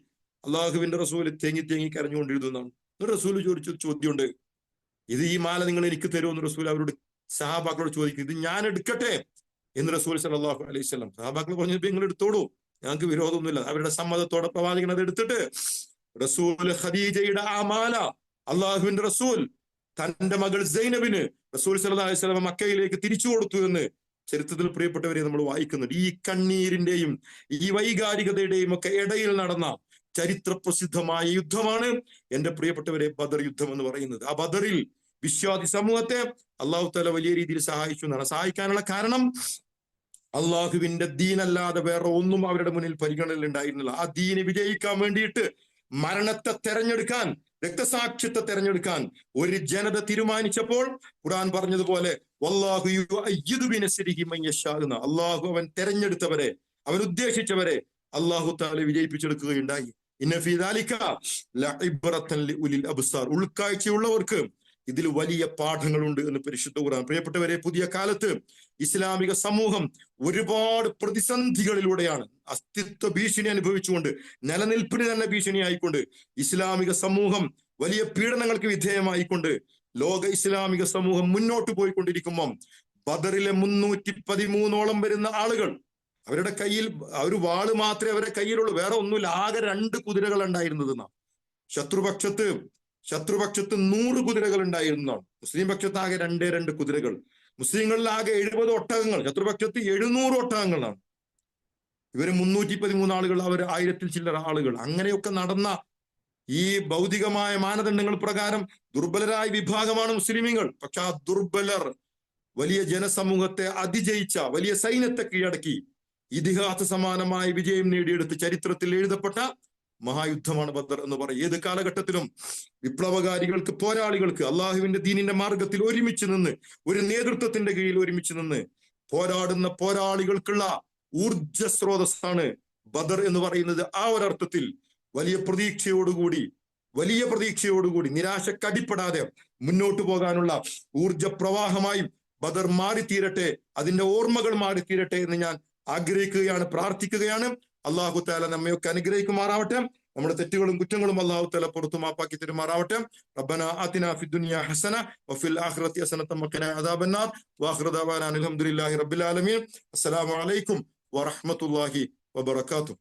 [SPEAKER 1] അള്ളാഹുവിന്റെ റസൂല് തേങ്ങി തേങ്ങി കരഞ്ഞുകൊണ്ടിരുന്നു എന്നാണ്. റസൂല് ചോദിച്ചു ചോദ്യമുണ്ട്, ഇത് ഈ മാല നിങ്ങൾ എനിക്ക് തരുമെന്ന് റസൂൽ അവരോട് സഹാബാക്കളോട് ചോദിക്കും. ഇത് ഞാൻ എടുക്കട്ടെ എന്ന് റസൂൽ സല്ലല്ലാഹു അലൈഹി വസല്ലം. സഹാബാക്കൾ പറഞ്ഞപ്പോൾ നിങ്ങൾ എടുത്തോളൂ, ഞങ്ങൾക്ക് വിരോധമൊന്നുമില്ല. അവരുടെ സമ്മതത്തോടെ പ്രവാചകൻ അത് എടുത്തിട്ട് റസൂൽ ഖദീജയുടെ ആ മാല അള്ളാഹുവിന്റെ റസൂൽ തന്റെ മകൾ സൈനബിന് റസൂൽ സല്ലല്ലാഹു അലൈഹി വസല്ലം മക്കയിലേക്ക് തിരിച്ചു കൊടുത്തു എന്ന് ചരിത്രത്തിൽ പ്രിയപ്പെട്ടവരെ നമ്മൾ വായിക്കുന്നുണ്ട്. ഈ കണ്ണീരിന്റെയും ഈ വൈകാരികതയുടെയും ഒക്കെ ഇടയിൽ നടന്ന ചരിത്ര പ്രസിദ്ധമായ യുദ്ധമാണ് എന്റെ പ്രിയപ്പെട്ടവരെ ബദർ യുദ്ധം എന്ന് പറയുന്നത്. ആ ബദറിൽ വിശ്വാസി സമൂഹത്തെ അള്ളാഹു തആല വലിയ രീതിയിൽ സഹായിച്ചു എന്നാണ്. സഹായിക്കാനുള്ള കാരണം അള്ളാഹുവിന്റെ ദീനല്ലാതെ വേറെ ഒന്നും അവരുടെ മുന്നിൽ പരിഗണനയിൽ ഉണ്ടായിരുന്നില്ല. ആ ദീന് വിജയിക്കാൻ വേണ്ടിയിട്ട് മരണത്തെ തെരഞ്ഞെടുക്കാൻ, രക്തസാക്ഷ്യത്തെ തെരഞ്ഞെടുക്കാൻ ഒരു ജനത തീരുമാനിച്ചപ്പോൾ ഖുർആൻ പറഞ്ഞതുപോലെ വല്ലാഹു യുഅയ്യിദു ബിനസ്രിഹി മൻ യശാ, അള്ളാഹു അവൻ തെരഞ്ഞെടുത്തവരെ, അവൻ ഉദ്ദേശിച്ചവരെ അള്ളാഹു തആല വിജയിപ്പിച്ചെടുക്കുകയുണ്ടായി. ഇന്ന ഫീ ദാലിക ലഇബ്റതൻ ലിഉലിൽ അബ്സാർ, ഉൾക്കാഴ്ചയുള്ളവർക്ക് ഇതിൽ വലിയ പാഠങ്ങളുണ്ട് എന്ന് പരിശുദ്ധ ഖുർആൻ. പ്രിയപ്പെട്ടവരെ, പുതിയ കാലത്ത് ഇസ്ലാമിക സമൂഹം ഒരുപാട് പ്രതിസന്ധികളിലൂടെയാണ്, അസ്തിത്വ ഭീഷണി അനുഭവിച്ചുകൊണ്ട്, നിലനിൽപ്പിന് തന്നെ ഭീഷണിയായിക്കൊണ്ട് ഇസ്ലാമിക സമൂഹം വലിയ പീഡനങ്ങൾക്ക് വിധേയമായിക്കൊണ്ട് ലോക ഇസ്ലാമിക സമൂഹം മുന്നോട്ട് പോയിക്കൊണ്ടിരിക്കുമ്പം ബദറിലെ 313ഓളം വരുന്ന ആളുകൾ, അവരുടെ കയ്യിൽ ഒരു വാള് മാത്രമേ അവരുടെ കയ്യിലുള്ളൂ, വേറെ ഒന്നുമില്ല. ആകെ 2 കുതിരകൾ ഉണ്ടായിരുന്നതെന്നാ. ശത്രുപക്ഷത്ത് 100 കുതിരകൾ ഉണ്ടായിരുന്നതാണ്. മുസ്ലിം പക്ഷത്ത് ആകെ 2 കുതിരകൾ. മുസ്ലിങ്ങളിൽ ആകെ 70 ഒട്ടകങ്ങൾ, ശത്രുപക്ഷത്ത് 700 ഒട്ടകങ്ങളാണ്. ഇവര് 313 ആളുകൾ, അവർ 1000-ൽ ചില്ലറ ആളുകൾ. അങ്ങനെയൊക്കെ നടന്ന ഈ ഭൗതികമായ മാനദണ്ഡങ്ങൾ പ്രകാരം ദുർബലരായ വിഭാഗമാണ് മുസ്ലിമീങ്ങൾ. പക്ഷെ ആ ദുർബലർ വലിയ ജനസമൂഹത്തെ അതിജയിച്ച വലിയ സൈന്യത്തെ കീഴടക്കി ഇതിഹാസ സമാനമായ വിജയം നേടിയെടുത്ത് ചരിത്രത്തിൽ എഴുതപ്പെട്ട മഹായുദ്ധമാണ് ബദർ എന്ന് പറയും. ഏത് കാലഘട്ടത്തിലും വിപ്ലവകാരികൾക്ക്, പോരാളികൾക്ക് അള്ളാഹുവിന്റെ ദീനിന്റെ മാർഗത്തിൽ ഒരുമിച്ച് നിന്ന്, ഒരു നേതൃത്വത്തിന്റെ കീഴിൽ ഒരുമിച്ച് നിന്ന് പോരാടുന്ന പോരാളികൾക്കുള്ള ഊർജ സ്രോതസ്സാണ് ബദർ എന്ന് പറയുന്നത്. ആ ഒരർത്ഥത്തിൽ വലിയ പ്രതീക്ഷയോടുകൂടി നിരാശക്കടിപ്പെടാതെ മുന്നോട്ട് പോകാനുള്ള ഊർജ പ്രവാഹമായി ബദർ മാറിത്തീരട്ടെ, അതിന്റെ ഓർമ്മകൾ മാറിത്തീരട്ടെ എന്ന് ഞാൻ ആഗ്രഹിക്കുകയാണ്, പ്രാർത്ഥിക്കുകയാണ്. അള്ളാഹു തആല നമ്മയൊക്കെ അനുഗ്രഹിക്കുമാറാവട്ടെ. നമ്മുടെ തെറ്റുകളും കുറ്റങ്ങളും അള്ളാഹു തആല പുറത്തു മാപ്പാക്കി തരുമാറാവട്ടെ. റബ്ബനാ ആതിനാ ഫിദ്ദുനിയ ഹസന വഫിൽ ആഖിറതി ഹസനത വഖിനാ അദാബന്നാർ വആഖിറു ദഅവാനാ അൽഹംദുലില്ലാഹി റബ്ബിൽ ആലമീൻ. അസ്സലാമു അലൈക്കും വറഹ്മത്തുള്ളാഹി വബറകാതുഹു.